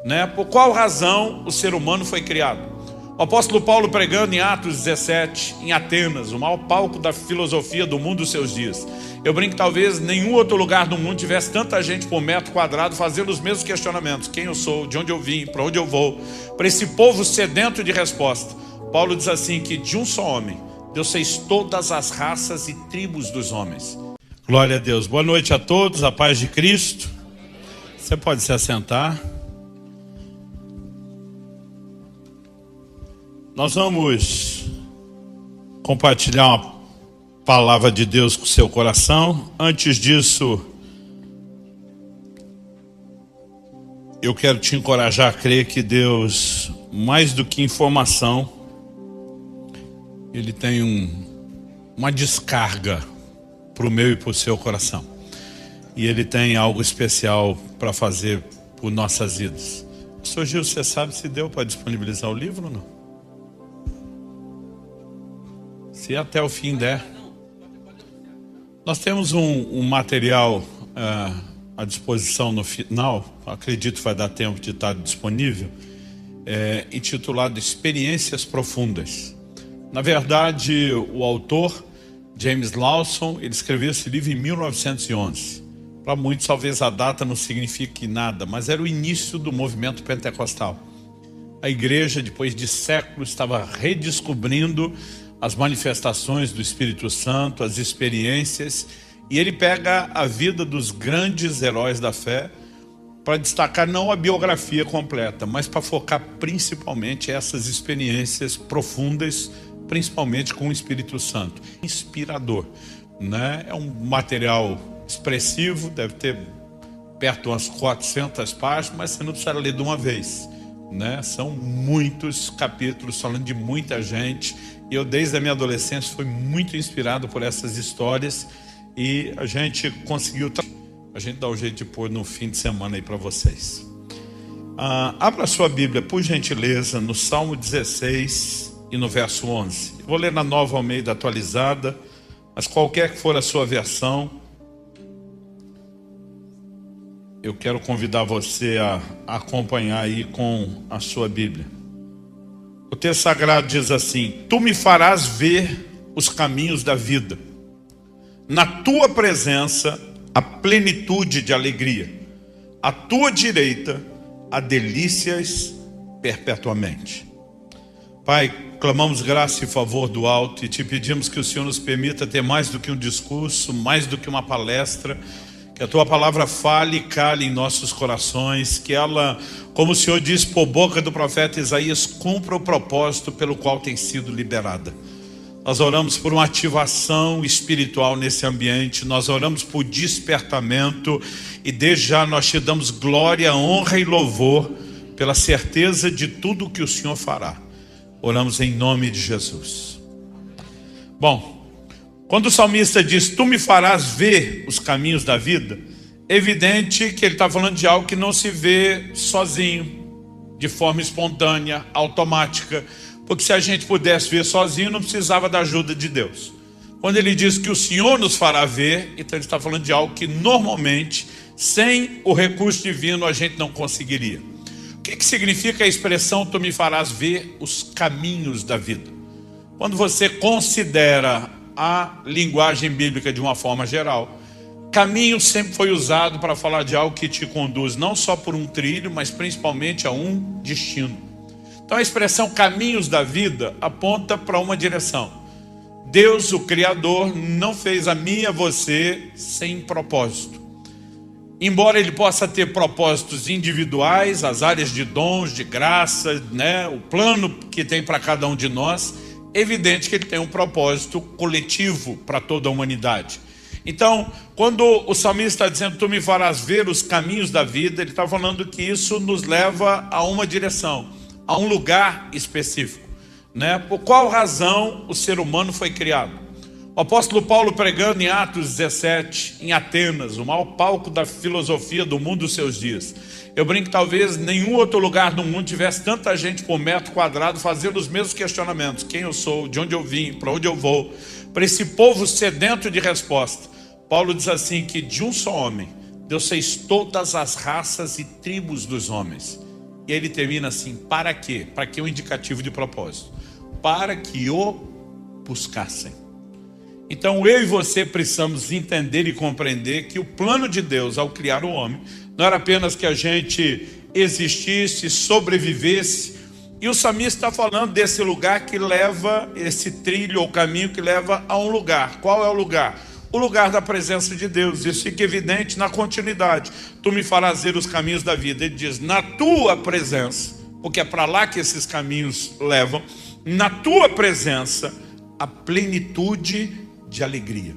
né? Por qual razão o ser humano foi criado? O apóstolo Paulo, pregando em Atos 17, em Atenas, o maior palco da filosofia do mundo dos seus dias. Eu brinco que talvez nenhum outro lugar do mundo tivesse tanta gente por metro quadrado fazendo os mesmos questionamentos. Quem eu sou, de onde eu vim, para onde eu vou. Para esse povo sedento de resposta. Paulo diz assim que de um só homem, Deus fez todas as raças e tribos dos homens. Glória a Deus. Boa noite a todos, a paz de Cristo. Você pode se assentar. Nós vamos compartilhar uma palavra de Deus com o seu coração. Antes disso, eu quero te encorajar a crer que Deus, mais do que informação, Ele tem uma descarga para o meu e para o seu coração. E Ele tem algo especial para fazer por nossas vidas. Pastor Gil, você sabe se deu para disponibilizar o livro ou não? Se até o fim der. Nós temos um material à disposição no final, acredito que vai dar tempo de estar disponível, intitulado Experiências Profundas. Na verdade, o autor, James Lawson, ele escreveu esse livro em 1911. Para muitos, talvez a data não signifique nada, mas era o início do movimento pentecostal. A igreja, depois de séculos, estava redescobrindo as manifestações do Espírito Santo, as experiências, e ele pega a vida dos grandes heróis da fé para destacar não a biografia completa, mas para focar principalmente essas experiências profundas, principalmente com o Espírito Santo. Inspirador, né? É um material expressivo, deve ter perto de umas 400 páginas, mas você não precisa ler de uma vez, né? São muitos capítulos falando de muita gente. E eu, desde a minha adolescência, fui muito inspirado por essas histórias. E a gente conseguiu... A gente dá o jeito de pôr no fim de semana aí para vocês. Abra a sua Bíblia, por gentileza, no Salmo 16 e no verso 11. Eu vou ler na Nova Almeida atualizada, mas qualquer que for a sua versão, eu quero convidar você a acompanhar aí com a sua Bíblia. O texto sagrado diz assim: Tu me farás ver os caminhos da vida. Na tua presença, a plenitude de alegria. À tua direita, há delícias perpetuamente. Pai, clamamos graça e favor do alto e te pedimos que o Senhor nos permita ter mais do que um discurso, mais do que uma palestra, que a tua palavra fale e cale em nossos corações, que ela, como o Senhor diz por boca do profeta Isaías, cumpra o propósito pelo qual tem sido liberada. Nós oramos por uma ativação espiritual nesse ambiente, nós oramos por despertamento e desde já nós te damos glória, honra e louvor pela certeza de tudo o que o Senhor fará. Oramos em nome de Jesus. Bom, quando o salmista diz, tu me farás ver os caminhos da vida, é evidente que ele está falando de algo que não se vê sozinho, de forma espontânea, automática, porque se a gente pudesse ver sozinho, não precisava da ajuda de Deus. Quando ele diz que o Senhor nos fará ver, então ele está falando de algo que normalmente, sem o recurso divino, a gente não conseguiria. O que significa a expressão, tu me farás ver os caminhos da vida? Quando você considera a linguagem bíblica de uma forma geral, caminho sempre foi usado para falar de algo que te conduz não só por um trilho, mas principalmente a um destino. Então a expressão caminhos da vida aponta para uma direção. Deus, o Criador, não fez a mim e a você sem propósito. Embora ele possa ter propósitos individuais, as áreas de dons, de graça, né, o plano que tem para cada um de nós, é evidente que ele tem um propósito coletivo para toda a humanidade. Então, quando o salmista está dizendo, tu me farás ver os caminhos da vida, ele está falando que isso nos leva a uma direção, a um lugar específico, né? Por qual razão o ser humano foi criado? O apóstolo Paulo, pregando em Atos 17, em Atenas, o maior palco da filosofia do mundo dos seus dias. Eu brinco que talvez nenhum outro lugar no mundo tivesse tanta gente por metro quadrado fazendo os mesmos questionamentos. Quem eu sou, de onde eu vim, para onde eu vou. Para esse povo sedento de resposta. Paulo diz assim que de um só homem, Deus fez todas as raças e tribos dos homens. E aí ele termina assim, para quê? Para que? Um indicativo de propósito. Para que o buscassem. Então eu e você precisamos entender e compreender que o plano de Deus ao criar o homem não era apenas que a gente existisse, sobrevivesse. E o salmista está falando desse lugar que leva, esse trilho ou caminho que leva a um lugar. Qual é o lugar? O lugar da presença de Deus. Isso fica evidente na continuidade. Tu me farás ver os caminhos da vida. Ele diz, na tua presença, porque é para lá que esses caminhos levam, na tua presença, a plenitude de alegria.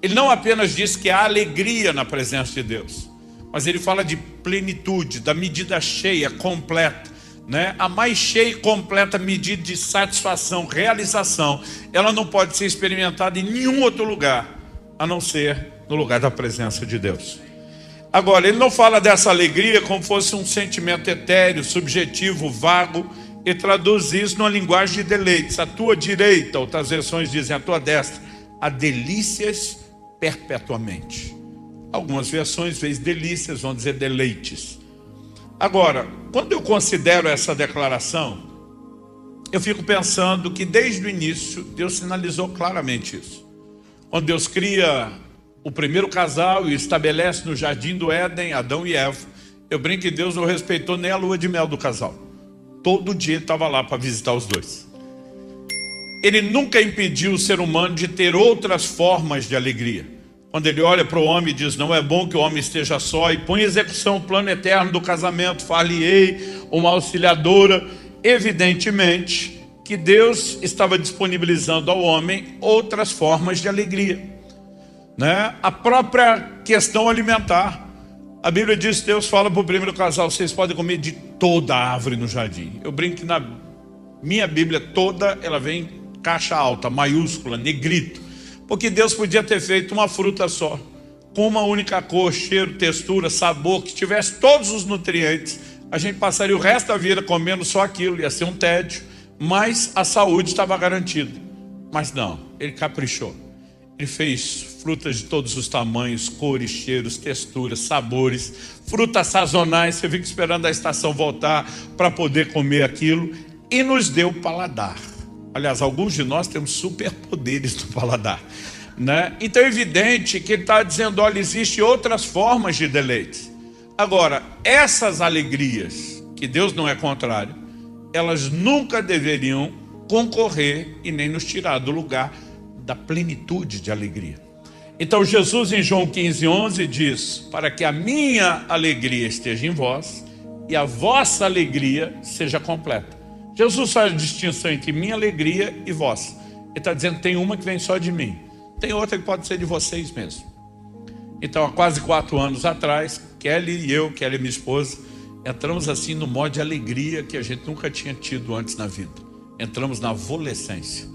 Ele não apenas diz que há alegria na presença de Deus, mas ele fala de plenitude, da medida cheia, completa, né? A mais cheia e completa medida de satisfação, realização, ela não pode ser experimentada em nenhum outro lugar, a não ser no lugar da presença de Deus. Agora, ele não fala dessa alegria como fosse um sentimento etéreo, subjetivo, vago. Ele traduz isso numa linguagem de deleites. À tua direita, outras versões dizem à tua destra, há delícias perpetuamente. Algumas versões, vezes delícias, vão dizer deleites. Agora, quando eu considero essa declaração, eu fico pensando que desde o início Deus sinalizou claramente isso. Quando Deus cria o primeiro casal e estabelece no jardim do Éden Adão e Eva, eu brinco que Deus não respeitou nem a lua de mel do casal. Todo dia ele estava lá para visitar os dois. Ele nunca impediu o ser humano de ter outras formas de alegria. Quando ele olha para o homem e diz, não é bom que o homem esteja só, e põe em execução o plano eterno do casamento, far-lhe-ei uma auxiliadora, evidentemente que Deus estava disponibilizando ao homem outras formas de alegria, né? A própria questão alimentar. A Bíblia diz que Deus fala para o primeiro casal, vocês podem comer de toda a árvore no jardim. Eu brinco que na minha Bíblia toda, ela vem caixa alta, maiúscula, negrito. Porque Deus podia ter feito uma fruta só, com uma única cor, cheiro, textura, sabor, que tivesse todos os nutrientes. A gente passaria o resto da vida comendo só aquilo, ia ser um tédio, mas a saúde estava garantida. Mas não, ele caprichou. Ele fez frutas de todos os tamanhos, cores, cheiros, texturas, sabores, frutas sazonais. Você fica esperando a estação voltar para poder comer aquilo. E nos deu paladar. Aliás, alguns de nós temos superpoderes no paladar, né? Então é evidente que ele está dizendo, olha, existem outras formas de deleite. Agora, essas alegrias, que Deus não é contrário, elas nunca deveriam concorrer e nem nos tirar do lugar da plenitude de alegria. Então Jesus em João 15:11 diz, para que a minha alegria esteja em vós e a vossa alegria seja completa. Jesus faz a distinção entre minha alegria e vós. Ele está dizendo, tem uma que vem só de mim, tem outra que pode ser de vocês mesmo. Então há quase 4 anos atrás, Kelly e eu, Kelly minha esposa, entramos assim no modo de alegria que a gente nunca tinha tido antes na vida. Entramos na adolescência,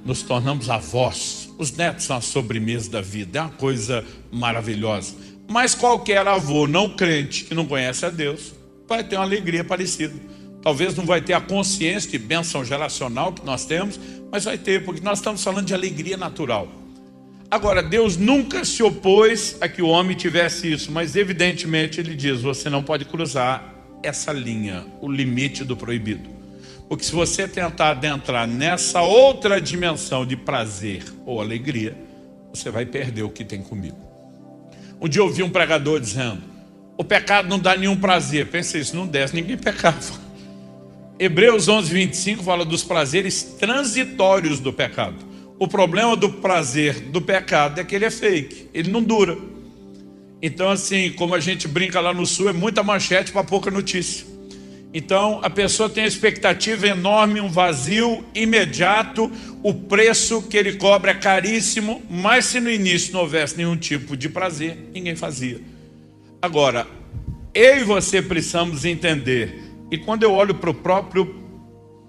nos tornamos avós. Os netos são a sobremesa da vida, é uma coisa maravilhosa. Mas qualquer avô não crente que não conhece a Deus vai ter uma alegria parecida. Talvez não vai ter a consciência de bênção geracional que nós temos, mas vai ter, porque nós estamos falando de alegria natural. Agora, Deus nunca se opôs a que o homem tivesse isso, mas evidentemente ele diz, você não pode cruzar essa linha, o limite do proibido. Porque se você tentar adentrar nessa outra dimensão de prazer ou alegria, você vai perder o que tem comigo. Um dia eu ouvi um pregador dizendo, o pecado não dá nenhum prazer. Pensei, isso não desce, ninguém pecava. Hebreus 11:25 fala dos prazeres transitórios do pecado. O problema do prazer do pecado é que ele é fake, ele não dura. Então assim, como a gente brinca lá no sul, é muita manchete para pouca notícia. Então a pessoa tem a expectativa enorme, um vazio imediato, o preço que ele cobra é caríssimo, mas se no início não houvesse nenhum tipo de prazer, ninguém fazia. Agora, eu e você precisamos entender, e quando eu olho para o próprio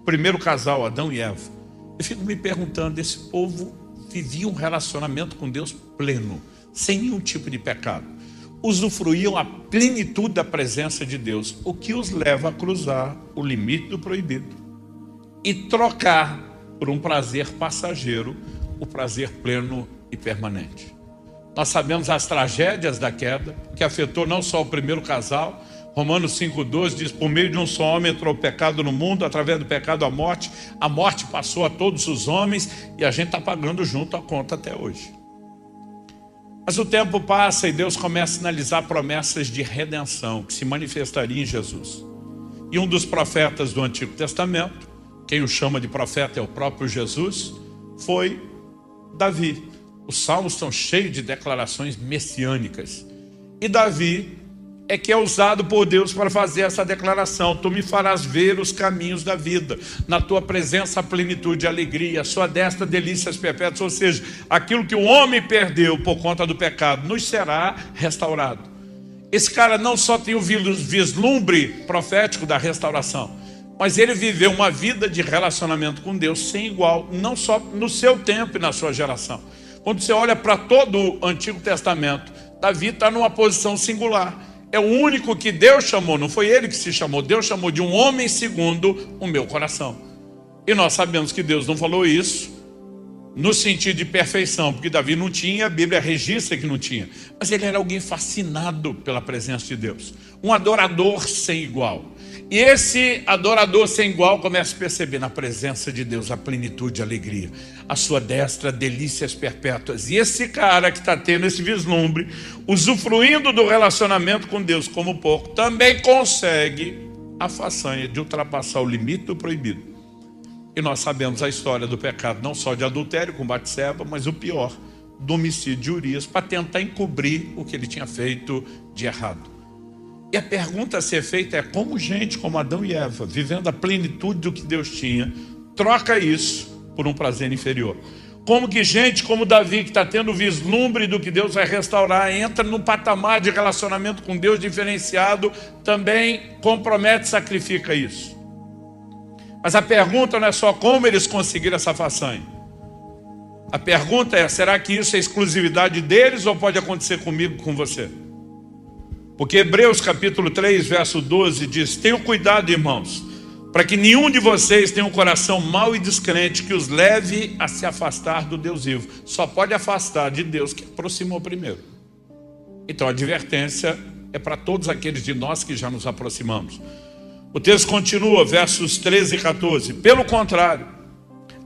primeiro casal, Adão e Eva, eu fico me perguntando, esse povo vivia um relacionamento com Deus pleno, sem nenhum tipo de pecado. Usufruíam a plenitude da presença de Deus, o que os leva a cruzar o limite do proibido e trocar por um prazer passageiro o prazer pleno e permanente. Nós sabemos as tragédias da queda, que afetou não só o primeiro casal, Romanos 5,12 diz: por meio de um só homem entrou o pecado no mundo, através do pecado a morte passou a todos os homens, e a gente está pagando junto a conta até hoje. Mas o tempo passa e Deus começa a sinalizar promessas de redenção que se manifestaria em Jesus. E um dos profetas do Antigo Testamento, quem o chama de profeta é o próprio Jesus, foi Davi. Os salmos estão cheios de declarações messiânicas. E Davi é que é usado por Deus para fazer essa declaração: tu me farás ver os caminhos da vida, na tua presença a plenitude e alegria, a sua destra delícias perpétuas. Ou seja, aquilo que o homem perdeu por conta do pecado nos será restaurado. Esse cara não só tem o vislumbre profético da restauração, mas ele viveu uma vida de relacionamento com Deus sem igual, não só no seu tempo e na sua geração. Quando você olha para todo o Antigo Testamento, Davi está numa posição singular. É o único que Deus chamou, não foi ele que se chamou. Deus chamou de um homem segundo o meu coração. E nós sabemos que Deus não falou isso no sentido de perfeição, porque Davi não tinha, a Bíblia registra que não tinha. Mas ele era alguém fascinado pela presença de Deus. Um adorador sem igual. E esse adorador sem igual começa a perceber na presença de Deus a plenitude e a alegria, a sua destra, delícias perpétuas. E esse cara que está tendo esse vislumbre, usufruindo do relacionamento com Deus como pouco, também consegue a façanha de ultrapassar o limite do proibido. E nós sabemos a história do pecado, não só de adultério com Batseba, mas o pior, do homicídio de Urias, para tentar encobrir o que ele tinha feito de errado. E a pergunta a ser feita é: como gente como Adão e Eva, vivendo a plenitude do que Deus tinha, troca isso por um prazer inferior? Como que gente como Davi, que está tendo vislumbre do que Deus vai restaurar, entra num patamar de relacionamento com Deus diferenciado, também compromete e sacrifica isso? Mas a pergunta não é só como eles conseguiram essa façanha. A pergunta é: será que isso é exclusividade deles ou pode acontecer comigo, com você? Porque Hebreus capítulo 3, verso 12 diz: tenham cuidado, irmãos, para que nenhum de vocês tenha um coração mau e descrente que os leve a se afastar do Deus vivo. Só pode afastar de Deus que aproximou primeiro. Então a advertência é para todos aqueles de nós que já nos aproximamos. O texto continua, versos 13 e 14. Pelo contrário,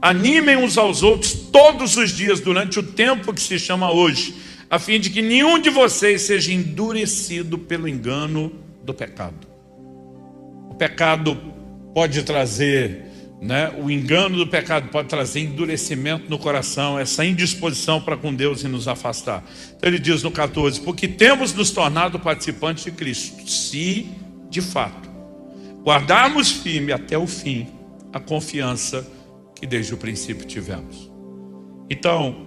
animem uns aos outros todos os dias durante o tempo que se chama hoje, a fim de que nenhum de vocês seja endurecido pelo engano do pecado. O pecado pode trazer, o engano do pecado pode trazer endurecimento no coração, essa indisposição para com Deus e nos afastar. Então ele diz no 14: porque temos nos tornado participantes de Cristo, se de fato guardarmos firme até o fim a confiança que desde o princípio tivemos. Então,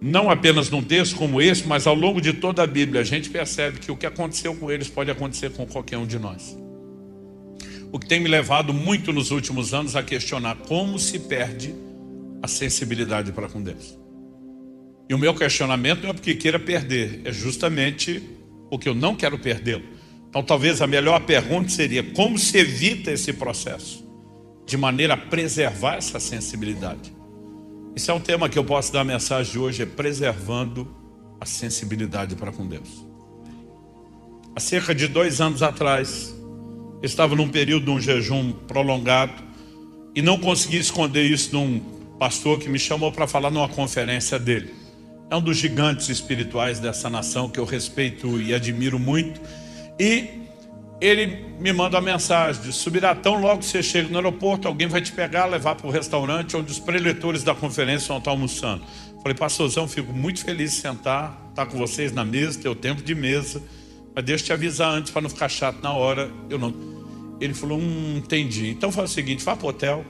não apenas num texto como esse, mas ao longo de toda a Bíblia, a gente percebe que o que aconteceu com eles pode acontecer com qualquer um de nós. O que tem me levado muito nos últimos anos a questionar como se perde a sensibilidade para com Deus. E o meu questionamento não é porque queira perder, é justamente porque eu não quero perdê-lo. Então talvez a melhor pergunta seria: como se evita esse processo? De maneira a preservar essa sensibilidade. Esse é um tema que eu posso dar a mensagem de hoje, é preservando a sensibilidade para com Deus. Há cerca de 2 anos atrás, eu estava num período de um jejum prolongado e não consegui esconder isso de um pastor que me chamou para falar numa conferência dele. É um dos gigantes espirituais dessa nação que eu respeito e admiro muito. E ele me manda uma mensagem: diz: subirá, tão logo você chega no aeroporto, alguém vai te pegar, levar para o restaurante onde os preletores da conferência vão estar almoçando. Falei: pastorzão, fico muito feliz de sentar, estar com vocês na mesa, ter o tempo de mesa, mas deixa eu te avisar antes para não ficar chato na hora. Eu não. Ele falou: entendi. Então faz o seguinte, vá para o hotel,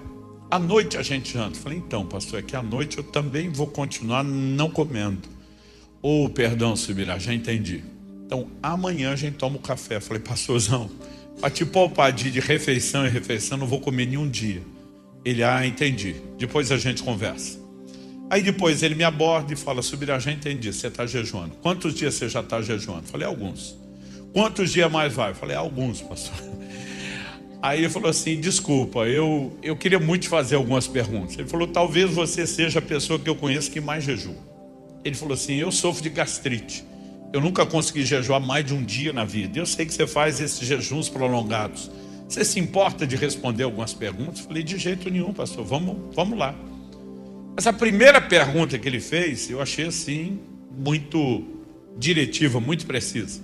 à noite a gente janta. Falei: então, pastor, é que à noite eu também vou continuar não comendo. Perdão, subirá, já entendi. Então, amanhã a gente toma um café. Falei: pastorzão, para te poupar de refeição em refeição, não vou comer nenhum dia. Ele: entendi. Depois a gente conversa. Aí depois ele me aborda e fala: subirá, já entendi, você está jejuando. Quantos dias você já está jejuando? Falei: alguns. Quantos dias mais vai? Falei: alguns, pastor. Aí ele falou assim: desculpa, eu queria muito te fazer algumas perguntas. Ele falou: talvez você seja a pessoa que eu conheço que mais jejua. Ele falou assim: eu sofro de gastrite. Eu nunca consegui jejuar mais de um dia na vida. Eu sei que você faz esses jejuns prolongados. Você se importa de responder algumas perguntas? Falei, de jeito nenhum, pastor, vamos lá. Mas a primeira pergunta que ele fez, eu achei assim, muito diretiva, muito precisa.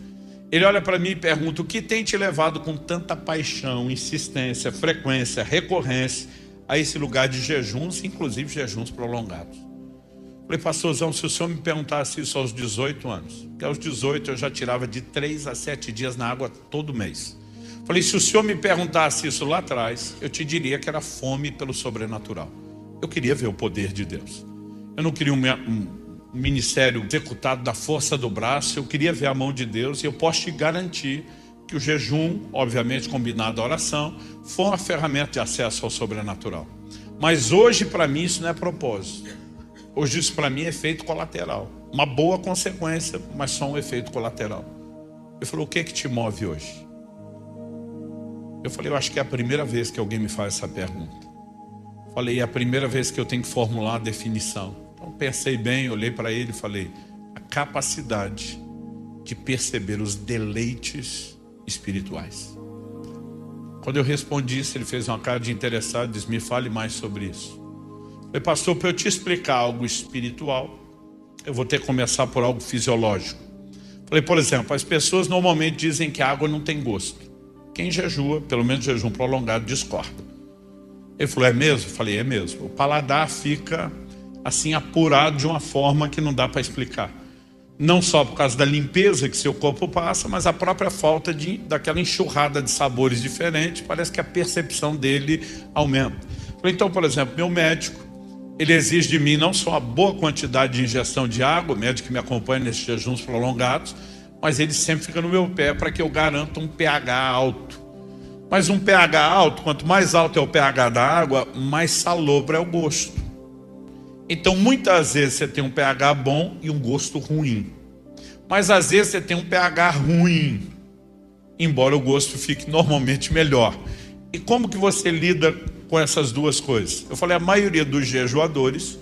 Ele olha para mim e pergunta, o que tem te levado com tanta paixão, insistência, frequência, recorrência a esse lugar de jejuns, inclusive jejuns prolongados? Falei, pastorzão, se o senhor me perguntasse isso aos 18 anos, porque aos 18 eu já tirava de 3 a 7 dias na água todo mês. Falei, se o senhor me perguntasse isso lá atrás, eu te diria que era fome pelo sobrenatural. Eu queria ver o poder de Deus. Eu não queria um ministério executado da força do braço, eu queria ver a mão de Deus, e eu posso te garantir que o jejum, obviamente combinado à oração, foi uma ferramenta de acesso ao sobrenatural. Mas hoje para mim isso não é propósito. Hoje isso para mim é efeito colateral. Uma boa consequência, mas só um efeito colateral. Ele falou, o que é que te move hoje? Eu falei, eu acho que é a primeira vez que alguém me faz essa pergunta. Falei, é a primeira vez que eu tenho que formular a definição. Então pensei bem, olhei para ele e falei, a capacidade de perceber os deleites espirituais. Quando eu respondi isso, ele fez uma cara de interessado e disse, me fale mais sobre isso. Falei, pastor, para eu te explicar algo espiritual, eu vou ter que começar por algo fisiológico. Falei, por exemplo, as pessoas normalmente dizem que a água não tem gosto. Quem jejua, pelo menos jejum prolongado, discorda. Ele falou, é mesmo? Eu falei, é mesmo. O paladar fica assim apurado de uma forma que não dá para explicar. Não só por causa da limpeza que seu corpo passa, mas a própria falta daquela enxurrada de sabores diferentes. Parece que a percepção dele aumenta. Falei, então, por exemplo, meu médico, ele exige de mim não só uma boa quantidade de ingestão de água, o médico que me acompanha nesses jejuns prolongados, mas ele sempre fica no meu pé para que eu garanta um pH alto. Mas um pH alto, quanto mais alto é o pH da água, mais salobro é o gosto. Então muitas vezes você tem um pH bom e um gosto ruim. Mas às vezes você tem um pH ruim, embora o gosto fique normalmente melhor. E como que você lida com essas duas coisas? Eu falei, a maioria dos jejuadores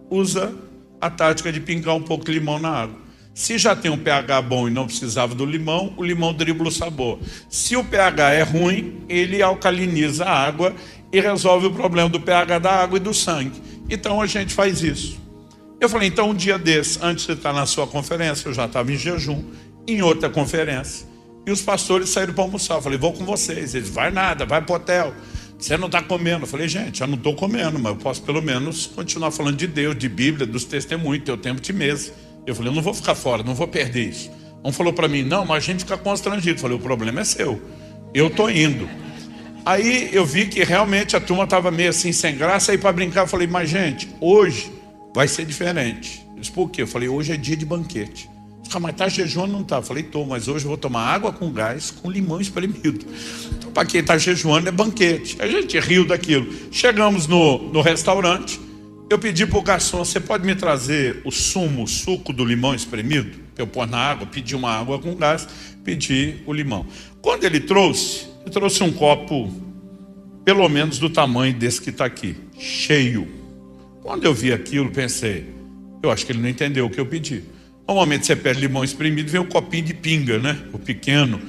usa a tática de pingar um pouco de limão na água. Se já tem um pH bom e não precisava do limão, o limão dribla o sabor. Se o pH é ruim, ele alcaliniza a água e resolve o problema do pH da água e do sangue. Então a gente faz isso. Eu falei, então um dia desse, antes de estar na sua conferência, eu já estava em jejum, em outra conferência, e os pastores saíram para almoçar. Eu falei, vou com vocês. Eles, vai nada, vai para o hotel. Você não está comendo. Eu falei, gente, eu não estou comendo, mas eu posso pelo menos continuar falando de Deus, de Bíblia, dos testemunhos, ter o tempo de mesa. Eu falei, eu não vou ficar fora, não vou perder isso. Um falou para mim, não, mas a gente fica constrangido. Eu falei, o problema é seu, eu estou indo. Aí eu vi que realmente a turma estava meio assim, sem graça. Aí para brincar, eu falei, mas gente, hoje vai ser diferente. Eu disse, por quê? Eu falei, hoje é dia de banquete. Mas está jejuando? Não está. Eu falei, estou, mas hoje eu vou tomar água com gás, com limão espremido. Então para quem está jejuando é banquete. A gente riu daquilo. Chegamos no restaurante. Eu pedi para o garçom, você pode me trazer o suco do limão espremido? Eu pôr na água, pedi uma água com gás, pedi o limão. Quando ele trouxe um copo, pelo menos do tamanho desse que está aqui, cheio. Quando eu vi aquilo, pensei, eu acho que ele não entendeu o que eu pedi. Normalmente você pede limão espremido, vem um copinho de pinga, né? O pequeno,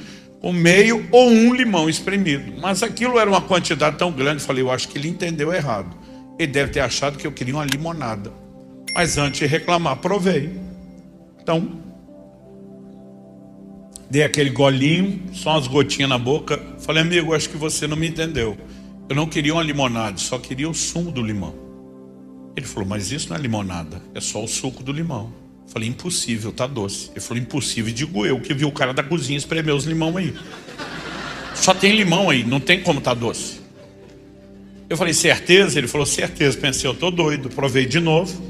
o meio ou um limão espremido. Mas aquilo era uma quantidade tão grande, falei, eu acho que ele entendeu errado. Ele deve ter achado que eu queria uma limonada. Mas antes de reclamar, provei. Então, dei aquele golinho, só umas gotinhas na boca. Falei, amigo, acho que você não me entendeu. Eu não queria uma limonada, só queria o sumo do limão. Ele falou, mas isso não é limonada, é só o suco do limão. Falei, impossível, tá doce. Ele falou, impossível, e digo eu, que vi o cara da cozinha espremer os limão aí. Só tem limão aí, não tem como tá doce. Eu falei, certeza? Ele falou, certeza. Pensei, eu tô doido. Provei de novo.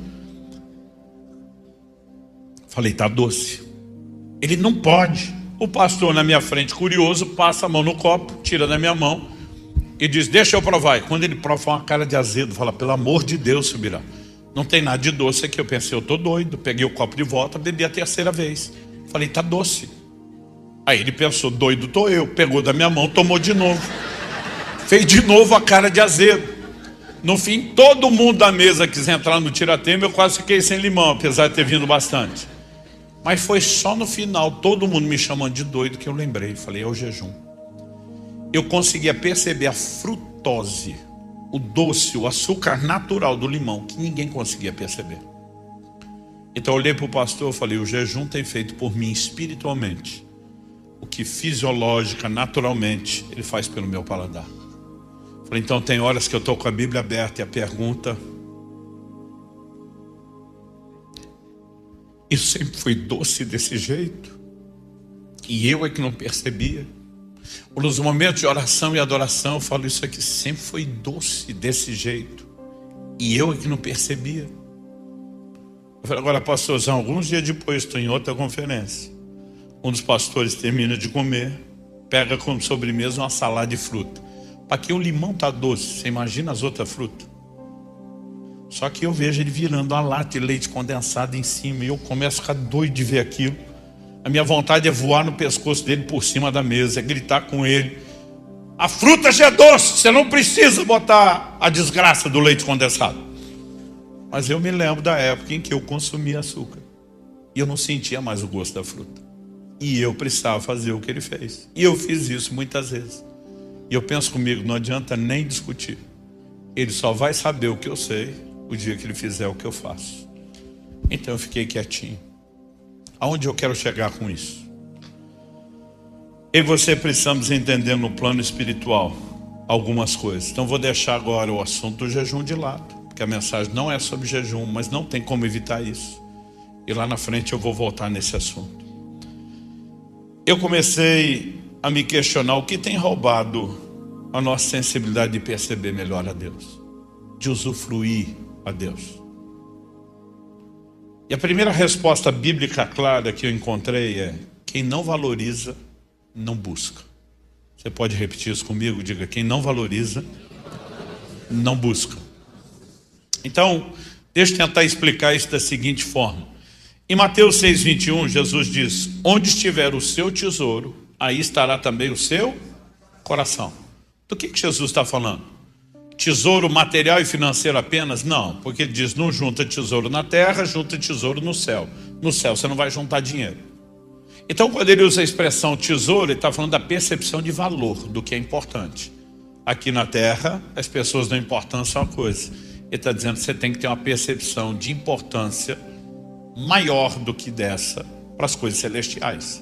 Falei, tá doce. Ele, não pode. O pastor na minha frente, curioso, passa a mão no copo, tira da minha mão e diz, deixa eu provar. E quando ele prova, uma cara de azedo, fala, pelo amor de Deus, Subirá, não tem nada de doce aqui. Eu pensei, eu tô doido. Peguei o copo de volta, bebi a terceira vez. Falei, tá doce. Aí ele pensou, doido tô eu. Pegou da minha mão, tomou de novo. Fez de novo a cara de azedo. No fim, todo mundo da mesa quis entrar no tiratema. Eu quase fiquei sem limão, apesar de ter vindo bastante. Mas foi só no final, todo mundo me chamando de doido, que eu lembrei. Falei, é o jejum. Eu conseguia perceber a frutose, o doce, o açúcar natural do limão, que ninguém conseguia perceber. Então eu olhei para o pastor e falei, o jejum tem feito por mim espiritualmente o que fisiológica, naturalmente, ele faz pelo meu paladar. Falei, então tem horas que eu estou com a Bíblia aberta e a pergunta: isso sempre foi doce desse jeito? E eu é que não percebia. Nos momentos de oração e adoração eu falo, isso aqui sempre foi doce desse jeito. E eu é que não percebia. Eu falei, agora pastorzão, alguns dias depois estou em outra conferência. Um dos pastores termina de comer, pega como sobremesa uma salada de fruta. Para que o limão está doce, você imagina as outras frutas? Só que eu vejo ele virando uma lata de leite condensado em cima e eu começo a ficar doido de ver aquilo. A minha vontade é voar no pescoço dele por cima da mesa, é gritar com ele: a fruta já é doce, você não precisa botar a desgraça do leite condensado. Mas eu me lembro da época em que eu consumia açúcar e eu não sentia mais o gosto da fruta. E eu precisava fazer o que ele fez. E eu fiz isso muitas vezes. E eu penso comigo, não adianta nem discutir. Ele só vai saber o que eu sei o dia que ele fizer o que eu faço. Então eu fiquei quietinho. Aonde eu quero chegar com isso? Eu e você precisamos entender no plano espiritual algumas coisas. Então vou deixar agora o assunto do jejum de lado, porque a mensagem não é sobre jejum, mas não tem como evitar isso. E lá na frente eu vou voltar nesse assunto. Eu comecei a me questionar o que tem roubado a nossa sensibilidade de perceber melhor a Deus, de usufruir a Deus. E a primeira resposta bíblica clara que eu encontrei é: quem não valoriza, não busca. Você pode repetir isso comigo? Diga: quem não valoriza, não busca. Então, deixa eu tentar explicar isso da seguinte forma. Em Mateus 6,21, Jesus diz: onde estiver o seu tesouro, aí estará também o seu coração. Do que Jesus está falando? Tesouro material e financeiro apenas? Não, porque ele diz: não junta tesouro na terra, junta tesouro no céu. No céu você não vai juntar dinheiro. Então quando ele usa a expressão tesouro, ele está falando da percepção de valor, do que é importante. Aqui na terra, as pessoas dão importância a uma coisa. Ele está dizendo que você tem que ter uma percepção de importância maior do que dessa para as coisas celestiais.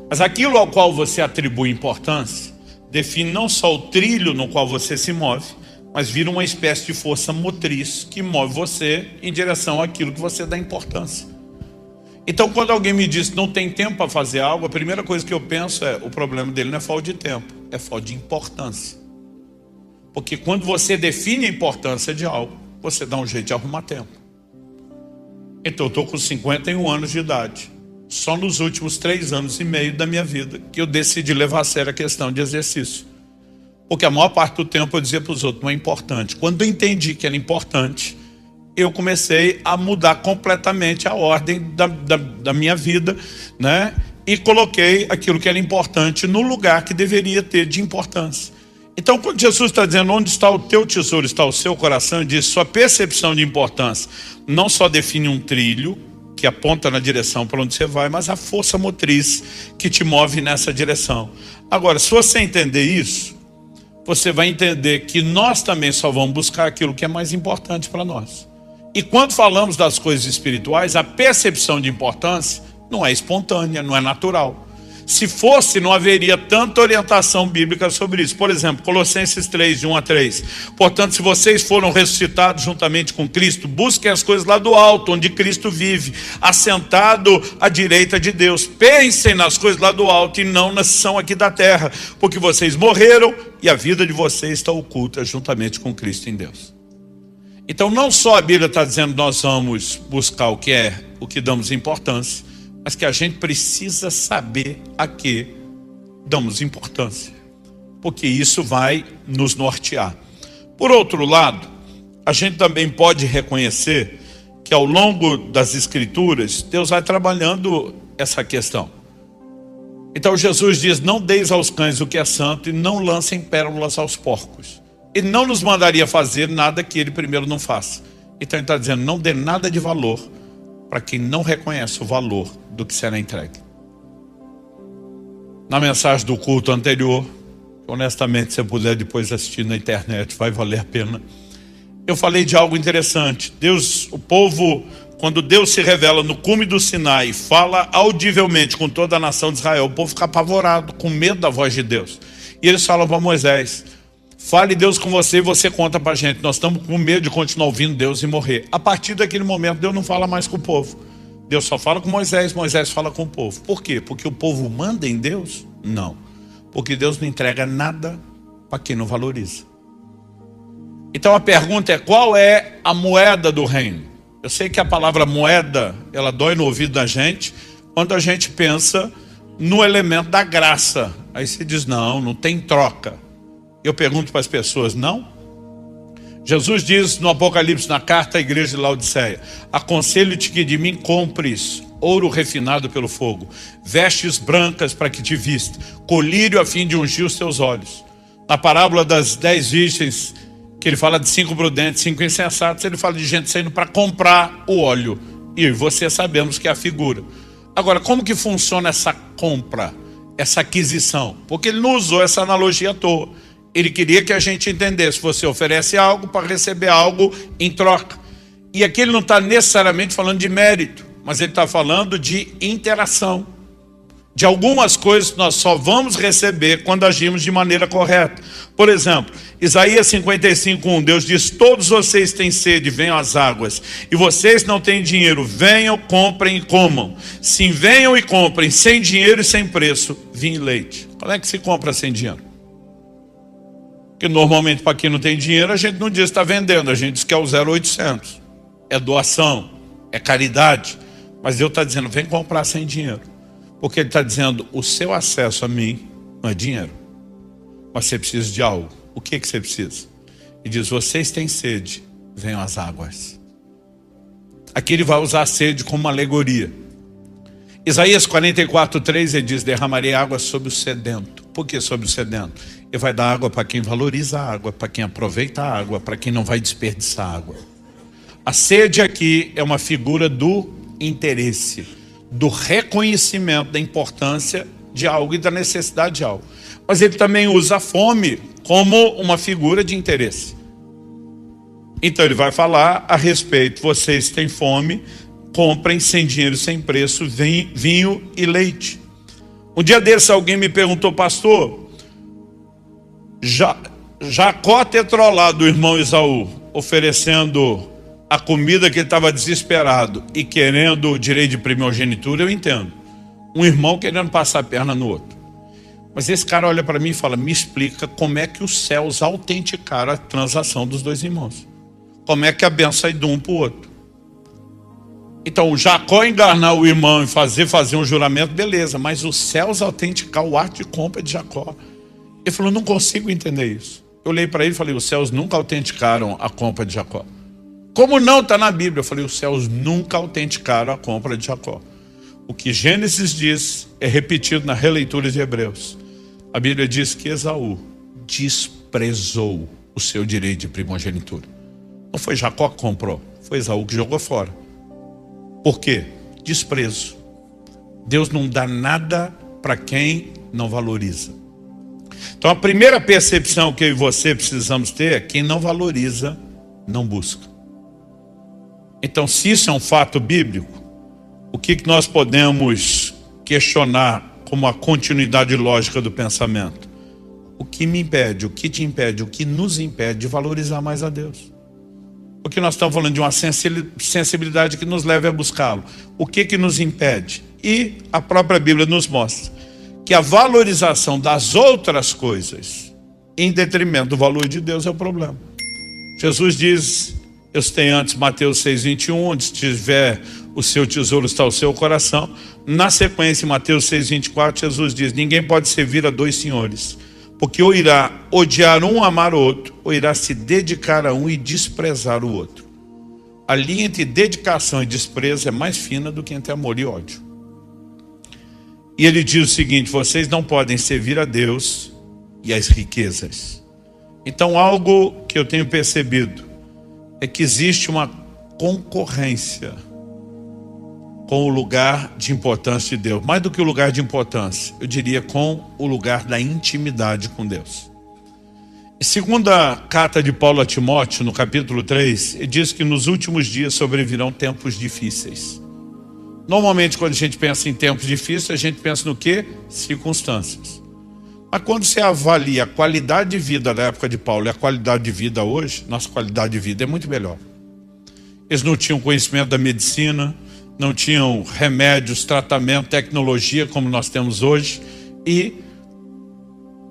Mas aquilo ao qual você atribui importância define não só o trilho no qual você se move, mas vira uma espécie de força motriz que move você em direção àquilo que você dá importância. Então quando alguém me diz que não tem tempo para fazer algo, a primeira coisa que eu penso é: o problema dele não é falta de tempo, é falta de importância. Porque quando você define a importância de algo, você dá um jeito de arrumar tempo. Então eu estou com 51 anos de idade. Só nos últimos 3 anos e meio da minha vida que eu decidi levar a sério a questão de exercício. Porque a maior parte do tempo eu dizia para os outros: não é importante. Quando eu entendi que era importante, eu comecei a mudar completamente a ordem da minha vida, né? E coloquei aquilo que era importante no lugar que deveria ter de importância. Então quando Jesus está dizendo onde está o teu tesouro, está o seu coração, ele diz: sua percepção de importância não só define um trilho que aponta na direção para onde você vai, mas a força motriz que te move nessa direção. Agora, se você entender isso, você vai entender que nós também só vamos buscar aquilo que é mais importante para nós. E quando falamos das coisas espirituais, a percepção de importância não é espontânea, não é natural. Se fosse, não haveria tanta orientação bíblica sobre isso. Por exemplo, Colossenses 3, de 1 a 3. Portanto, se vocês foram ressuscitados juntamente com Cristo, busquem as coisas lá do alto, onde Cristo vive, assentado à direita de Deus. Pensem nas coisas lá do alto e não nas que são aqui da terra, porque vocês morreram e a vida de vocês está oculta juntamente com Cristo em Deus. Então não só a Bíblia está dizendo que nós vamos buscar o que damos importância, mas que a gente precisa saber a que damos importância, porque isso vai nos nortear. Por outro lado, a gente também pode reconhecer que ao longo das Escrituras, Deus vai trabalhando essa questão. Então Jesus diz: não deis aos cães o que é santo e não lancem pérolas aos porcos. Ele não nos mandaria fazer nada que ele primeiro não faça. Então ele está dizendo: não dê nada de valor para quem não reconhece o valor do que será entregue. Na mensagem do culto anterior, honestamente, se você puder depois assistir na internet, vai valer a pena. Eu falei de algo interessante. O povo, quando Deus se revela no cume do Sinai, fala audivelmente com toda a nação de Israel, o povo fica apavorado, com medo da voz de Deus. E eles falam para Moisés: fale Deus com você e você conta para a gente. Nós estamos com medo de continuar ouvindo Deus e morrer. A partir daquele momento, Deus não fala mais com o povo. Deus só fala com Moisés, Moisés fala com o povo. Por quê? Porque o povo manda em Deus? Não. Porque Deus não entrega nada para quem não valoriza. Então a pergunta é: qual é a moeda do reino? Eu sei que a palavra moeda, ela dói no ouvido da gente quando a gente pensa no elemento da graça. Aí você diz: não tem troca. Eu pergunto para as pessoas: não? Jesus diz no Apocalipse, na carta à igreja de Laodiceia: aconselho-te que de mim compres ouro refinado pelo fogo, vestes brancas para que te vista, colírio a fim de ungir os teus olhos. Na parábola das 10 virgens, que ele fala de 5 prudentes, 5 insensatos, ele fala de gente saindo para comprar o óleo. E você sabemos que é a figura. Agora, como que funciona essa compra, essa aquisição? Porque ele não usou essa analogia à toa. Ele queria que a gente entendesse: você oferece algo para receber algo em troca. E aqui ele não está necessariamente falando de mérito, mas ele está falando de interação, de algumas coisas que nós só vamos receber quando agimos de maneira correta. Por exemplo, Isaías 55:1, Deus diz: todos vocês têm sede, venham às águas, e vocês não têm dinheiro, venham, comprem e comam. Sim, venham e comprem, sem dinheiro e sem preço, vinho e leite. Como é que se compra sem dinheiro? Porque normalmente, para quem não tem dinheiro, a gente não diz que está vendendo, a gente diz que é o 0800. É doação, é caridade. Mas Deus está dizendo: vem comprar sem dinheiro. Porque Ele está dizendo: o seu acesso a mim não é dinheiro, mas você precisa de algo. O que você precisa? E diz: vocês têm sede, venham às águas. Aqui ele vai usar a sede como uma alegoria. Isaías 44:3, ele diz: derramarei água sobre o sedento. Por que sobre o sedento? Ele vai dar água para quem valoriza a água, para quem aproveita a água, para quem não vai desperdiçar água. A sede aqui é uma figura do interesse, do reconhecimento da importância de algo e da necessidade de algo. Mas ele também usa a fome como uma figura de interesse. Então ele vai falar a respeito: vocês têm fome, comprem sem dinheiro, sem preço, vinho e leite. Um dia desse alguém me perguntou: pastor, Jacó ter trollado o irmão Esaú, oferecendo a comida que ele estava desesperado e querendo o direito de primogenitura, eu entendo. Um irmão querendo passar a perna no outro. Mas esse cara olha para mim e fala: me explica como é que os céus autenticaram a transação dos dois irmãos. Como é que a benção sai de um para o outro? Então, Jacó enganar o irmão e fazer um juramento, beleza. Mas os céus autenticar o ato de compra de Jacó. Ele falou: não consigo entender isso. Eu olhei para ele e falei: os céus nunca autenticaram a compra de Jacó. Como não está na Bíblia? Eu falei: os céus nunca autenticaram a compra de Jacó. O que Gênesis diz é repetido na releitura de Hebreus. A Bíblia diz que Esaú desprezou o seu direito de primogenitura. Não foi Jacó que comprou, foi Esaú que jogou fora. Por quê? Desprezo. Deus não dá nada para quem não valoriza. Então a primeira percepção que eu e você precisamos ter é: quem não valoriza, não busca. Então, se isso é um fato bíblico, o que nós podemos questionar como a continuidade lógica do pensamento? O que me impede, o que te impede, o que nos impede de valorizar mais a Deus? Porque nós estamos falando de uma sensibilidade que nos leva a buscá-lo. O que nos impede? E a própria Bíblia nos mostra que a valorização das outras coisas em detrimento do valor de Deus é o problema. Jesus diz: eu citei antes Mateus 6:21, onde estiver o seu tesouro está o seu coração. Na sequência, em Mateus 6:24, Jesus diz: ninguém pode servir a dois senhores, porque ou irá odiar um, amar o outro, ou irá se dedicar a um e desprezar o outro. A linha entre dedicação e desprezo é mais fina do que entre amor e ódio. E ele diz o seguinte: vocês não podem servir a Deus e às riquezas. Então, algo que eu tenho percebido é que existe uma concorrência com o lugar de importância de Deus. Mais do que o lugar de importância, eu diria com o lugar da intimidade com Deus. Em segunda carta de Paulo a Timóteo, no capítulo 3, ele diz que nos últimos dias sobrevirão tempos difíceis. Normalmente, quando a gente pensa em tempos difíceis, a gente pensa no quê? Circunstâncias. Mas quando você avalia a qualidade de vida da época de Paulo e a qualidade de vida hoje, nossa qualidade de vida é muito melhor. Eles não tinham conhecimento da medicina, não tinham remédios, tratamento, tecnologia como nós temos hoje. E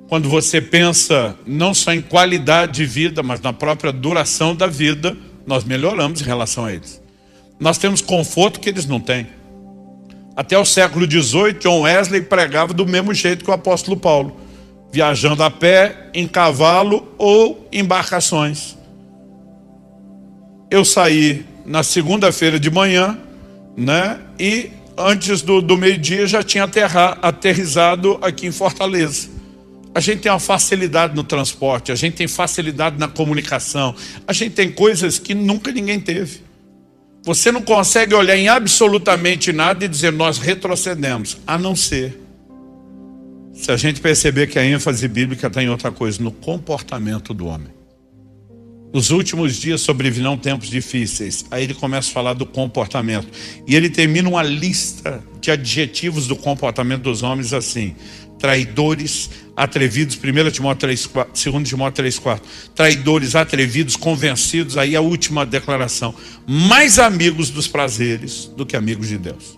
quando você pensa não só em qualidade de vida, mas na própria duração da vida, nós melhoramos em relação a eles. Nós temos conforto que eles não têm. Até o século XVIII, John Wesley pregava do mesmo jeito que o apóstolo Paulo, viajando a pé, em cavalo ou em embarcações. Eu saí na segunda-feira de manhã, né? E antes do meio-dia já tinha aterrissado aqui em Fortaleza. A gente tem uma facilidade no transporte, a gente tem facilidade na comunicação, a gente tem coisas que nunca ninguém teve. Você não consegue olhar em absolutamente nada e dizer nós retrocedemos, a não ser se a gente perceber que a ênfase bíblica está em outra coisa, no comportamento do homem. Nos últimos dias sobrevirão tempos difíceis. Aí ele começa a falar do comportamento. E ele termina uma lista de adjetivos do comportamento dos homens assim: traidores, atrevidos, 1 Timóteo 3,4, 2 Timóteo 3,4. Traidores, atrevidos, convencidos. Aí a última declaração: mais amigos dos prazeres do que amigos de Deus.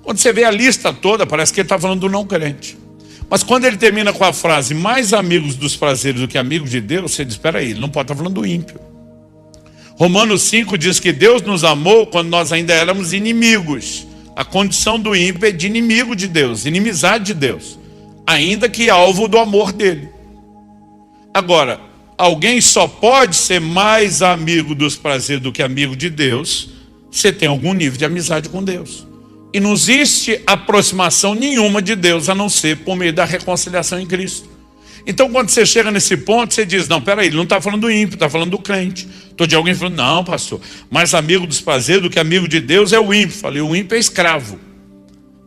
Quando você vê a lista toda, parece que ele está falando do não crente. Mas quando ele termina com a frase, mais amigos dos prazeres do que amigos de Deus, você diz, espera aí, ele não pode estar falando do ímpio. Romanos 5 diz que Deus nos amou quando nós ainda éramos inimigos. A condição do ímpio é de inimigo de Deus, inimizade de Deus, ainda que alvo do amor dele. Agora, alguém só pode ser mais amigo dos prazeres do que amigo de Deus se tem algum nível de amizade com Deus. E não existe aproximação nenhuma de Deus a não ser por meio da reconciliação em Cristo. Então quando você chega nesse ponto, você diz, não, peraí, ele não está falando do ímpio, está falando do crente. Estou de alguém falando, não, pastor, mais amigo dos prazeres do que amigo de Deus é o ímpio. Falei, o ímpio é escravo.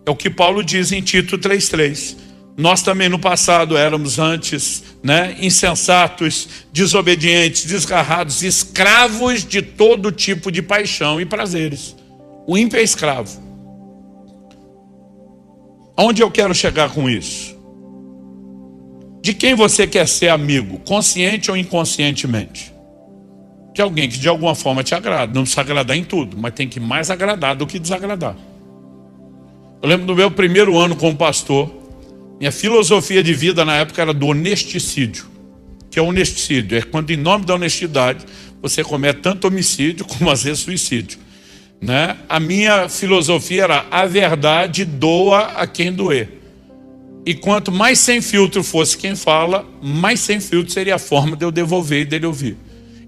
É o que Paulo diz em Tito 3,3. Nós também no passado éramos antes, né, insensatos, desobedientes, desgarrados, escravos de todo tipo de paixão e prazeres. O ímpio é escravo. Aonde eu quero chegar com isso? De quem você quer ser amigo, consciente ou inconscientemente? De alguém que de alguma forma te agrada. Não precisa agradar em tudo, mas tem que mais agradar do que desagradar. Eu lembro do meu primeiro ano como pastor, minha filosofia de vida na época era do honesticídio. O que é honesticídio? É quando em nome da honestidade você comete tanto homicídio como às vezes suicídio. Né? A minha filosofia era a verdade doa a quem doer. E quanto mais sem filtro fosse quem fala, mais sem filtro seria a forma de eu devolver e dele ouvir.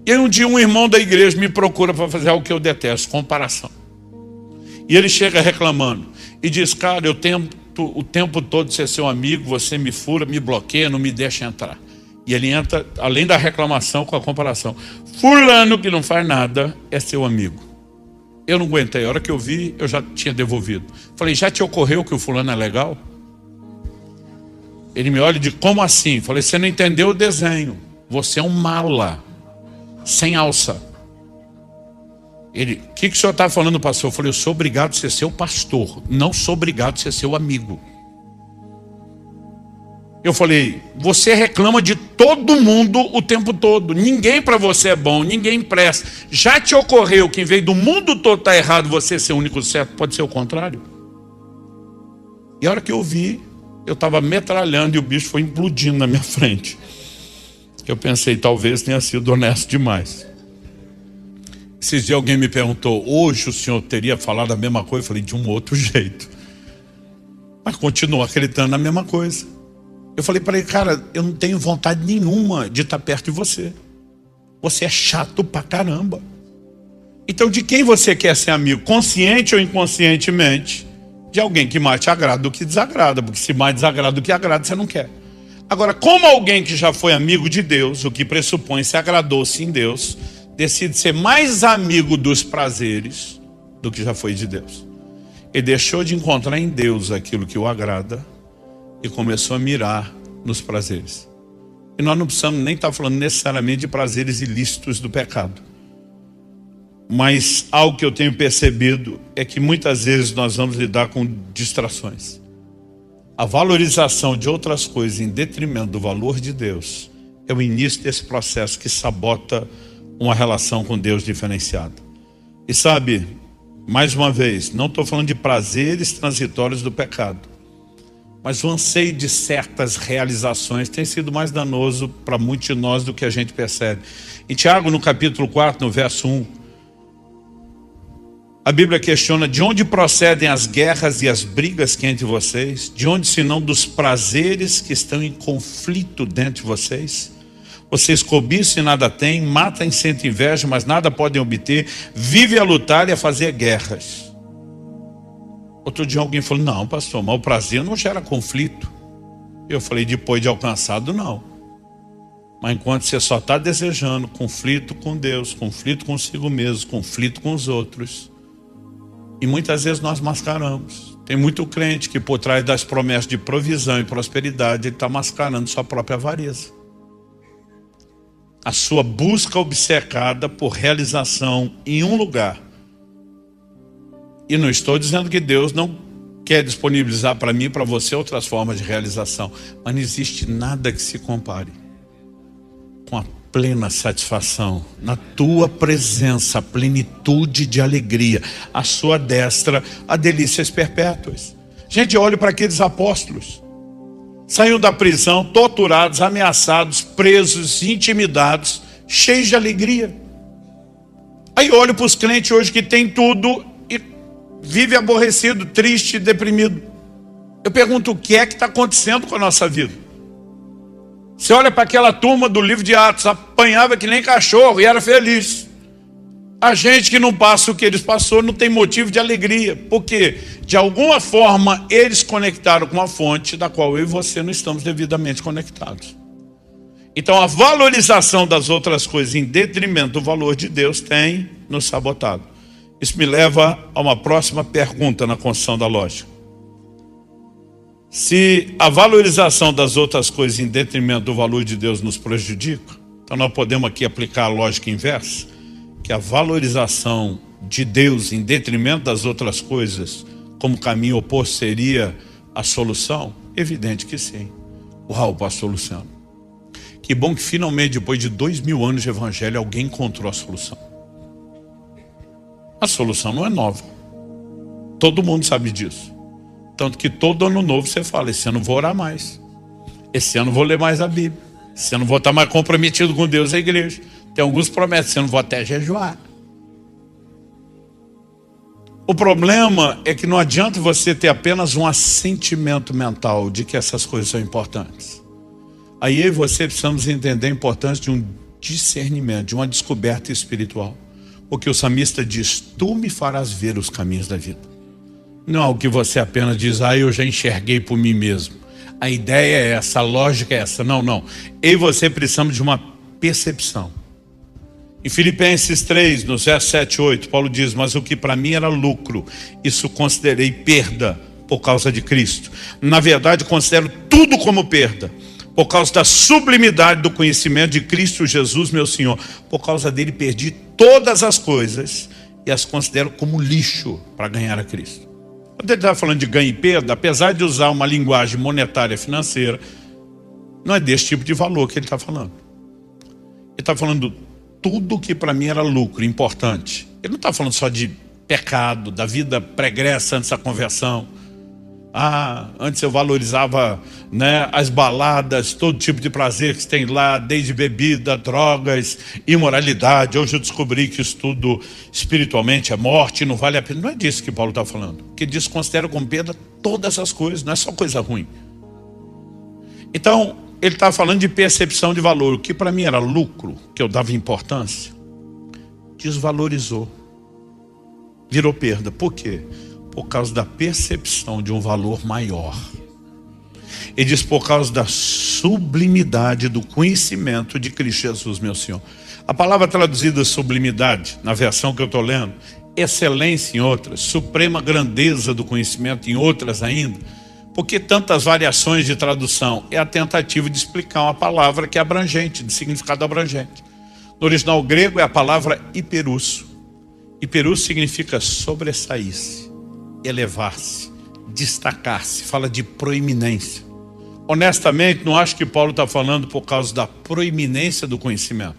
E aí um dia um irmão da igreja me procura para fazer algo que eu detesto, comparação. E ele chega reclamando e diz, cara, eu tento o tempo todo ser seu amigo, você me fura, me bloqueia, não me deixa entrar. E ele entra, além da reclamação, com a comparação. Fulano que não faz nada é seu amigo. Eu não aguentei, a hora que eu vi, eu já tinha devolvido. Falei, já te ocorreu que o fulano é legal? Ele me olha e diz, como assim? Falei, você não entendeu o desenho. Você é um mala, sem alça. Ele, o que o senhor está falando, pastor? Eu falei, eu sou obrigado a ser seu pastor, não sou obrigado a ser seu amigo. Eu falei, você reclama de todo mundo o tempo todo. Ninguém para você é bom, ninguém presta. Já te ocorreu que em vez do mundo todo estar errado, você ser o único certo, pode ser o contrário? E a hora que eu vi, eu estava metralhando e o bicho foi implodindo na minha frente. Eu pensei, talvez tenha sido honesto demais. Esses dias alguém me perguntou, hoje o senhor teria falado a mesma coisa? Eu falei, de um outro jeito. Mas continuo acreditando na mesma coisa. Eu falei para ele, cara, eu não tenho vontade nenhuma de estar perto de você. Você é chato pra caramba. Então de quem você quer ser amigo? Consciente ou inconscientemente? De alguém que mais te agrada do que desagrada. Porque se mais desagrada do que agrada, você não quer. Agora, como alguém que já foi amigo de Deus, o que pressupõe se agradou-se em Deus, decide ser mais amigo dos prazeres do que já foi de Deus. Ele deixou de encontrar em Deus aquilo que o agrada e começou a mirar nos prazeres. E nós não precisamos nem estar falando necessariamente de prazeres ilícitos do pecado. Mas algo que eu tenho percebido é que muitas vezes nós vamos lidar com distrações. A valorização de outras coisas em detrimento do valor de Deus é o início desse processo que sabota uma relação com Deus diferenciada. E sabe, mais uma vez, não estou falando de prazeres transitórios do pecado, mas o anseio de certas realizações tem sido mais danoso para muitos de nós do que a gente percebe. Em Tiago, no capítulo 4, no verso 1, a Bíblia questiona: de onde procedem as guerras e as brigas que há entre vocês? De onde, senão dos prazeres que estão em conflito dentro de vocês? Vocês cobiçam e nada têm, matam e sentem inveja, mas nada podem obter, vivem a lutar e a fazer guerras. Outro dia alguém falou: não, pastor, mas o prazer não gera conflito. Eu falei: depois de alcançado, não. Mas enquanto você só está desejando conflito com Deus, conflito consigo mesmo, conflito com os outros, e muitas vezes nós mascaramos. Tem muito crente que por trás das promessas de provisão e prosperidade, ele está mascarando sua própria avareza. A sua busca obcecada por realização em um lugar. E não estou dizendo que Deus não quer disponibilizar para mim e para você outras formas de realização, mas não existe nada que se compare com a plena satisfação na tua presença, a plenitude de alegria, a sua destra, a delícias perpétuas. Gente, olhe para aqueles apóstolos. Saíram da prisão, torturados, ameaçados, presos, intimidados, cheios de alegria. Aí olho para os crentes hoje que tem tudo e vive aborrecido, triste, deprimido. Eu pergunto: o que é que está acontecendo com a nossa vida? Você olha para aquela turma do livro de Atos, apanhava que nem cachorro e era feliz. A gente que não passa o que eles passaram não tem motivo de alegria, porque de alguma forma eles conectaram com uma fonte da qual eu e você não estamos devidamente conectados. Então a valorização das outras coisas em detrimento do valor de Deus tem nos sabotado. Isso me leva a uma próxima pergunta na construção da lógica. Se a valorização das outras coisas em detrimento do valor de Deus nos prejudica, então nós podemos aqui aplicar a lógica inversa, que a valorização de Deus em detrimento das outras coisas como caminho oposto seria a solução? Evidente que sim. Uau, pastor Luciano, que bom que finalmente, depois de 2000 anos de evangelho, alguém encontrou a solução. A solução não é nova. Todo mundo sabe disso. Tanto que todo ano novo você fala: esse ano vou orar mais, esse ano vou ler mais a Bíblia, esse ano vou estar mais comprometido com Deus e a igreja. Tem alguns que prometem: esse ano vou até jejuar. O problema é que não adianta você ter apenas um assentimento mental de que essas coisas são importantes. Aí eu e você precisamos entender a importância de um discernimento, de uma descoberta espiritual. Porque o salmista diz: tu me farás ver os caminhos da vida. Não é algo que você apenas diz: eu já enxerguei por mim mesmo. A ideia é essa, a lógica é essa. Não. Eu e você precisamos de uma percepção. Em Filipenses 3, nos versos 7 e 8, Paulo diz: mas o que para mim era lucro, isso considerei perda por causa de Cristo. Na verdade, considero tudo como perda, por causa da sublimidade do conhecimento de Cristo Jesus, meu Senhor. Por causa dele perdi todas as coisas e as considero como lixo para ganhar a Cristo. Quando ele está falando de ganho e perda, apesar de usar uma linguagem monetária financeira, não é desse tipo de valor que ele está falando. Ele está falando tudo que para mim era lucro, importante. Ele não está falando só de pecado, da vida pregressa antes da conversão. Antes eu valorizava, as baladas, todo tipo de prazer que tem lá, desde bebida, drogas, imoralidade. Hoje eu descobri que isso tudo espiritualmente é morte, não vale a pena. Não é disso que Paulo está falando. Porque diz que considera como perda todas as coisas, não é só coisa ruim. Então, ele está falando de percepção de valor. O que para mim era lucro, que eu dava importância, desvalorizou, virou perda. Por quê? Por causa da percepção de um valor maior. Ele diz: por causa da sublimidade do conhecimento de Cristo Jesus, meu Senhor. A palavra traduzida sublimidade, na versão que eu estou lendo, excelência em outras, suprema grandeza do conhecimento em outras ainda. Por que tantas variações de tradução? É a tentativa de explicar uma palavra que é abrangente, de significado abrangente. No original grego é a palavra hiperusso. Hiperusso significa sobressair-se, elevar-se, destacar-se, fala de proeminência. Honestamente, não acho que Paulo está falando por causa da proeminência do conhecimento.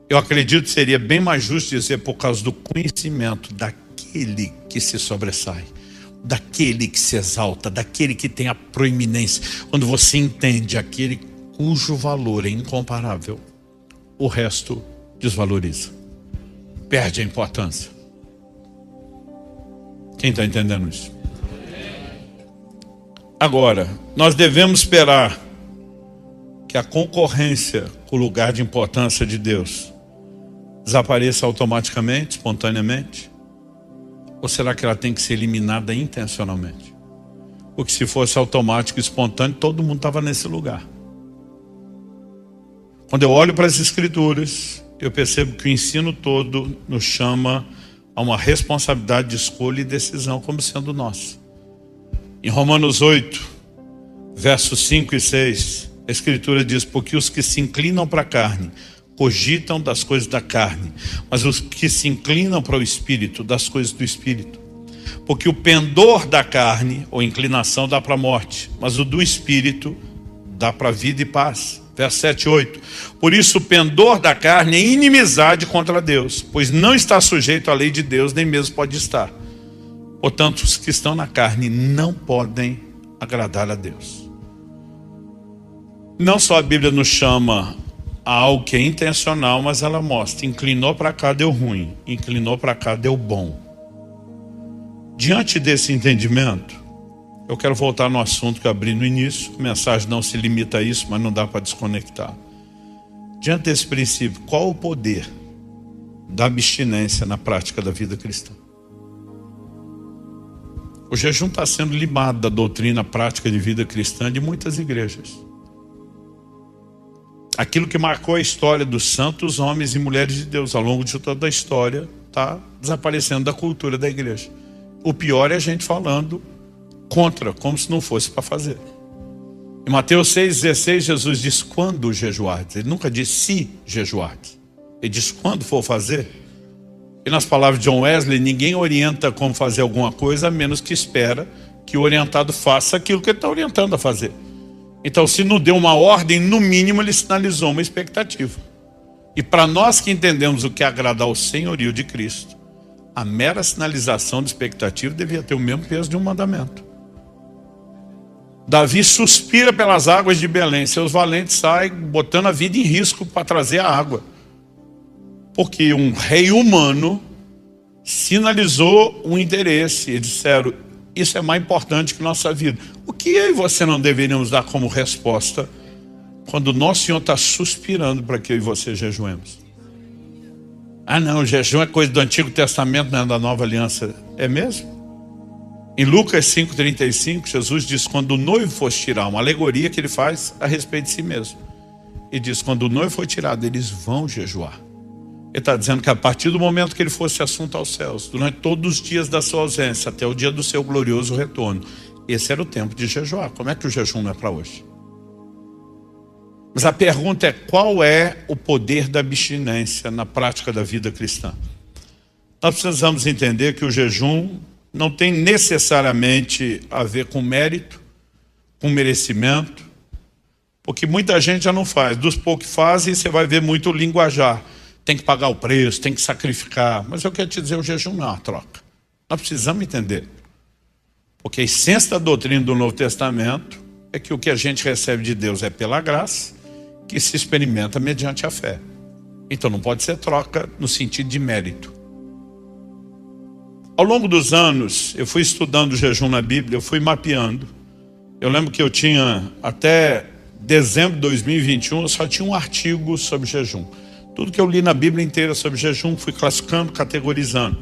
Eu acredito que seria bem mais justo dizer por causa do conhecimento daquele que se sobressai, daquele que se exalta, daquele que tem a proeminência. Quando você entende aquele cujo valor é incomparável, o resto desvaloriza, perde a importância. Quem está entendendo isso? Agora, nós devemos esperar que a concorrência com o lugar de importância de Deus desapareça automaticamente, espontaneamente? Ou será que ela tem que ser eliminada intencionalmente? Porque se fosse automático e espontâneo, todo mundo estava nesse lugar. Quando eu olho para as Escrituras, eu percebo que o ensino todo nos chama a uma responsabilidade de escolha e decisão como sendo nossa. Em Romanos 8, versos 5 e 6, a Escritura diz: porque os que se inclinam para a carne cogitam das coisas da carne, mas os que se inclinam para o Espírito, das coisas do Espírito. Porque o pendor da carne, ou inclinação, dá para a morte, mas o do Espírito dá para a vida e paz. Verso 7 e 8. Por isso o pendor da carne é inimizade contra Deus, pois não está sujeito à lei de Deus, nem mesmo pode estar. Portanto, os que estão na carne não podem agradar a Deus. Não só a Bíblia nos chama a algo que é intencional, mas ela mostra: inclinou para cá, deu ruim; inclinou para cá, deu bom. Diante desse entendimento, eu quero voltar no assunto que eu abri no início. A mensagem não se limita a isso, mas não dá para desconectar. Diante desse princípio, qual o poder da abstinência na prática da vida cristã? O jejum está sendo limado da doutrina prática de vida cristã de muitas igrejas. Aquilo que marcou a história dos santos homens e mulheres de Deus ao longo de toda a história está desaparecendo da cultura da igreja. O pior é a gente falando contra, como se não fosse para fazer. Em Mateus 6,16, Jesus diz: quando jejuardes. Ele nunca disse se jejuardes. Ele diz quando for fazer. E nas palavras de John Wesley, ninguém orienta como fazer alguma coisa a menos que espera que o orientado faça aquilo que ele está orientando a fazer. Então, se não deu uma ordem, no mínimo ele sinalizou uma expectativa. E para nós que entendemos o que é agradar ao senhorio de Cristo, a mera sinalização de expectativa devia ter o mesmo peso de um mandamento. Davi suspira pelas águas de Belém. Seus valentes saem botando a vida em risco para trazer a água. Porque um rei humano sinalizou um interesse. Eles disseram: isso é mais importante que nossa vida. O que eu e você não deveríamos dar como resposta quando o nosso Senhor está suspirando para que eu e você jejuemos? Ah não, o jejum é coisa do Antigo Testamento, não é da Nova Aliança. É mesmo? Em Lucas 5,35, Jesus diz: quando o noivo fosse tirar, uma alegoria que ele faz a respeito de si mesmo. Ele diz: quando o noivo for tirado, eles vão jejuar. Ele está dizendo que a partir do momento que ele fosse assunto aos céus, durante todos os dias da sua ausência, até o dia do seu glorioso retorno, esse era o tempo de jejuar. Como é que o jejum não é para hoje? Mas a pergunta é: qual é o poder da abstinência na prática da vida cristã? Nós precisamos entender que o jejum não tem necessariamente a ver com mérito, com merecimento, porque muita gente já não faz. Dos poucos que fazem, você vai ver muito linguajar. Tem que pagar o preço, tem que sacrificar. Mas eu quero te dizer, o jejum não é uma troca. Nós precisamos entender. Porque a essência da doutrina do Novo Testamento é que o que a gente recebe de Deus é pela graça, que se experimenta mediante a fé. Então não pode ser troca no sentido de mérito. Ao longo dos anos, eu fui estudando o jejum na Bíblia, eu fui mapeando. Eu lembro que eu tinha, até dezembro de 2021, eu só tinha um artigo sobre jejum. Tudo que eu li na Bíblia inteira sobre jejum, fui classificando, categorizando.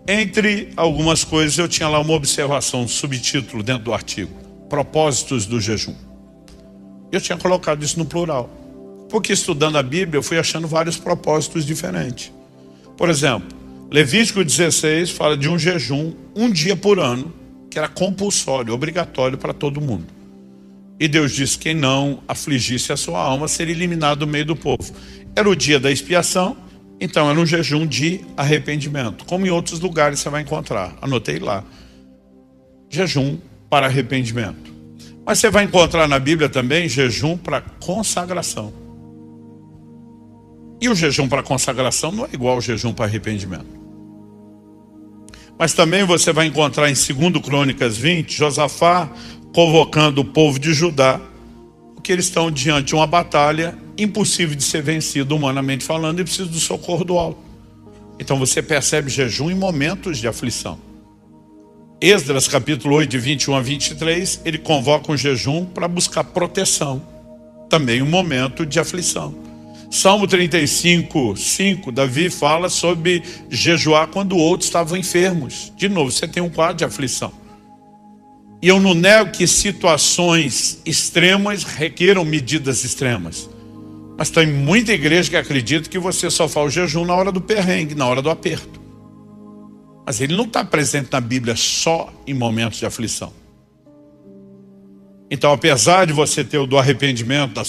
Entre algumas coisas, eu tinha lá uma observação, um subtítulo dentro do artigo: propósitos do jejum. Eu tinha colocado isso no plural. Porque estudando a Bíblia, eu fui achando vários propósitos diferentes. Por exemplo, Levítico 16 fala de um jejum, um dia por ano, que era compulsório, obrigatório para todo mundo. E Deus disse que quem não afligisse a sua alma seria eliminado do meio do povo. Era o dia da expiação, então era um jejum de arrependimento, como em outros lugares você vai encontrar. Anotei lá. Jejum para arrependimento. Mas você vai encontrar na Bíblia também jejum para consagração. E o jejum para consagração não é igual ao jejum para arrependimento. Mas também você vai encontrar em 2 Crônicas 20, Josafá convocando o povo de Judá, porque eles estão diante de uma batalha impossível de ser vencido humanamente falando e precisa do socorro do alto. Então você percebe jejum em momentos de aflição. Esdras capítulo 8, de 21 a 23, ele convoca um jejum para buscar proteção, também um momento de aflição. Salmo 35, 5, Davi fala sobre jejuar quando outros estavam enfermos. De novo, você tem um quadro de aflição. E eu não nego que situações extremas requeram medidas extremas. Mas tem muita igreja que acredita que você só faz o jejum na hora do perrengue, na hora do aperto. Mas ele não está presente na Bíblia só em momentos de aflição. Então, apesar de você ter o do arrependimento, da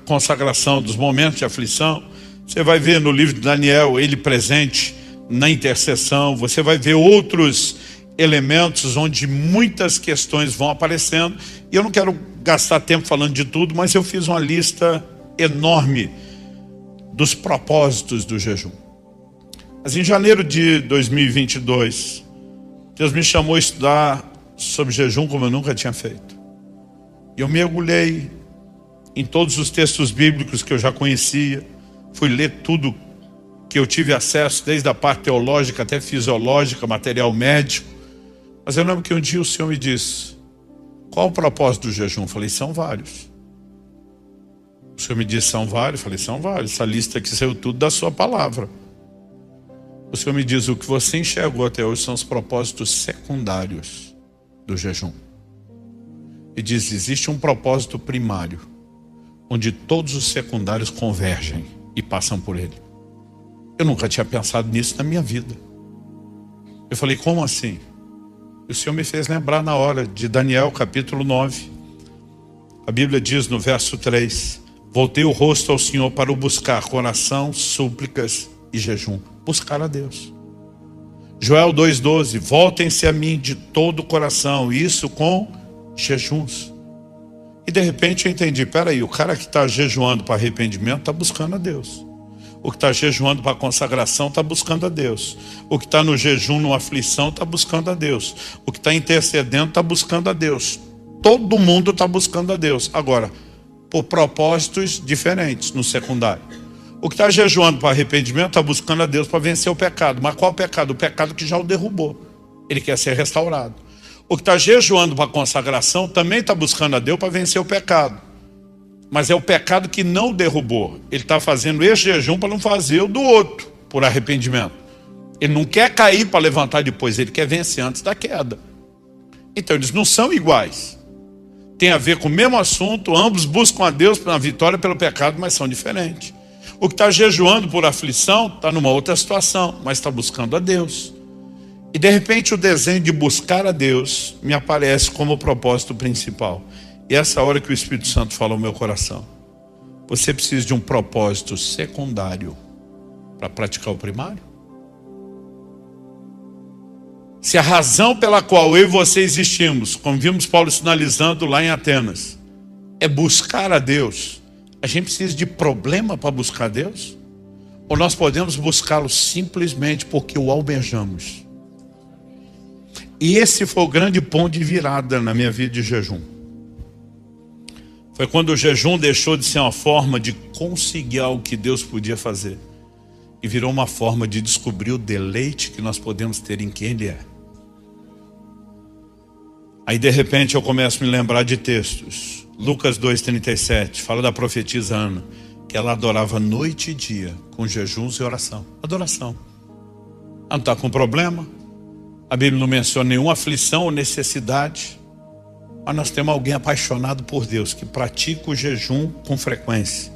consagração, dos momentos de aflição, você vai ver no livro de Daniel ele presente na intercessão, você vai ver outros elementos onde muitas questões vão aparecendo. E eu não quero gastar tempo falando de tudo, mas eu fiz uma lista enorme dos propósitos do jejum. Mas em janeiro de 2022, Deus me chamou a estudar sobre jejum como eu nunca tinha feito. E eu mergulhei em todos os textos bíblicos que eu já conhecia, fui ler tudo que eu tive acesso, desde a parte teológica até fisiológica, material médico. Mas eu lembro que um dia o Senhor me disse: qual o propósito do jejum? Eu falei: são vários. O Senhor me disse: são vários? Eu falei: são vários. Essa lista aqui saiu tudo da sua palavra. O Senhor me diz: o que você enxergou até hoje são os propósitos secundários do jejum. E diz: existe um propósito primário, onde todos os secundários convergem e passam por ele. Eu nunca tinha pensado nisso na minha vida. Eu falei: como assim? E o Senhor me fez lembrar na hora de Daniel capítulo 9. A Bíblia diz no verso 3: voltei o rosto ao Senhor para o buscar, coração, súplicas e jejum. Buscar a Deus. Joel 2,12: voltem-se a mim de todo o coração, isso com jejuns. E de repente eu entendi: peraí, o cara que está jejuando para arrependimento está buscando a Deus. O que está jejuando para consagração está buscando a Deus. O que está no jejum, numa aflição, está buscando a Deus. O que está intercedendo está buscando a Deus. Todo mundo está buscando a Deus. Agora, por propósitos diferentes no secundário. O que está jejuando para arrependimento está buscando a Deus para vencer o pecado. Mas qual o pecado? O pecado que já o derrubou. Ele quer ser restaurado. O que está jejuando para consagração também está buscando a Deus para vencer o pecado. Mas é o pecado que não o derrubou. Ele está fazendo esse jejum para não fazer o do outro, por arrependimento. Ele não quer cair para levantar depois, ele quer vencer antes da queda. Então eles não são iguais. Tem a ver com o mesmo assunto, ambos buscam a Deus pela vitória pelo pecado, mas são diferentes. O que está jejuando por aflição está numa outra situação, mas está buscando a Deus. E de repente o desenho de buscar a Deus me aparece como o propósito principal. E essa hora que o Espírito Santo fala ao meu coração: você precisa de um propósito secundário para praticar o primário? Se a razão pela qual eu e você existimos, como vimos Paulo sinalizando lá em Atenas, é buscar a Deus, a gente precisa de problema para buscar a Deus? Ou nós podemos buscá-lo simplesmente porque o almejamos? E esse foi o grande ponto de virada na minha vida de jejum. Foi quando o jejum deixou de ser uma forma de conseguir algo que Deus podia fazer e virou uma forma de descobrir o deleite que nós podemos ter em quem Ele é. Aí de repente eu começo a me lembrar de textos. Lucas 2,37 fala da profetisa Ana, que ela adorava noite e dia com jejuns e oração. Adoração. Ela não está com problema. A Bíblia não menciona nenhuma aflição ou necessidade. Mas nós temos alguém apaixonado por Deus, que pratica o jejum com frequência.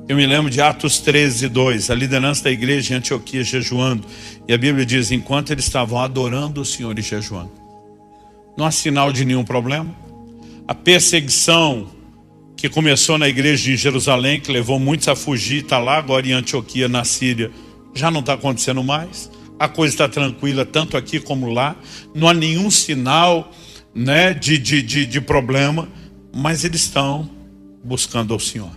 Eu me lembro de Atos 13:2, a liderança da igreja em Antioquia jejuando. E a Bíblia diz, enquanto eles estavam adorando o Senhor e jejuando. Não há sinal de nenhum problema. A perseguição que começou na igreja de Jerusalém, que levou muitos a fugir, está lá agora em Antioquia, na Síria, já não está acontecendo mais. A coisa está tranquila, tanto aqui como lá. Não há nenhum sinal, né, de problema, mas eles estão buscando ao Senhor.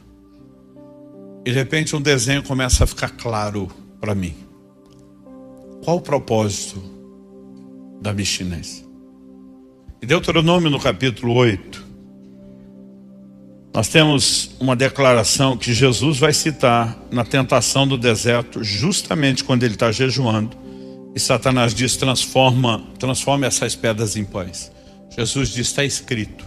E de repente um desenho começa a ficar claro para mim. Qual o propósito da abstinência? Em Deuteronômio, no capítulo 8, nós temos uma declaração que Jesus vai citar na tentação do deserto, justamente quando ele está jejuando. E Satanás diz, transforme essas pedras em pães. Jesus diz, está escrito,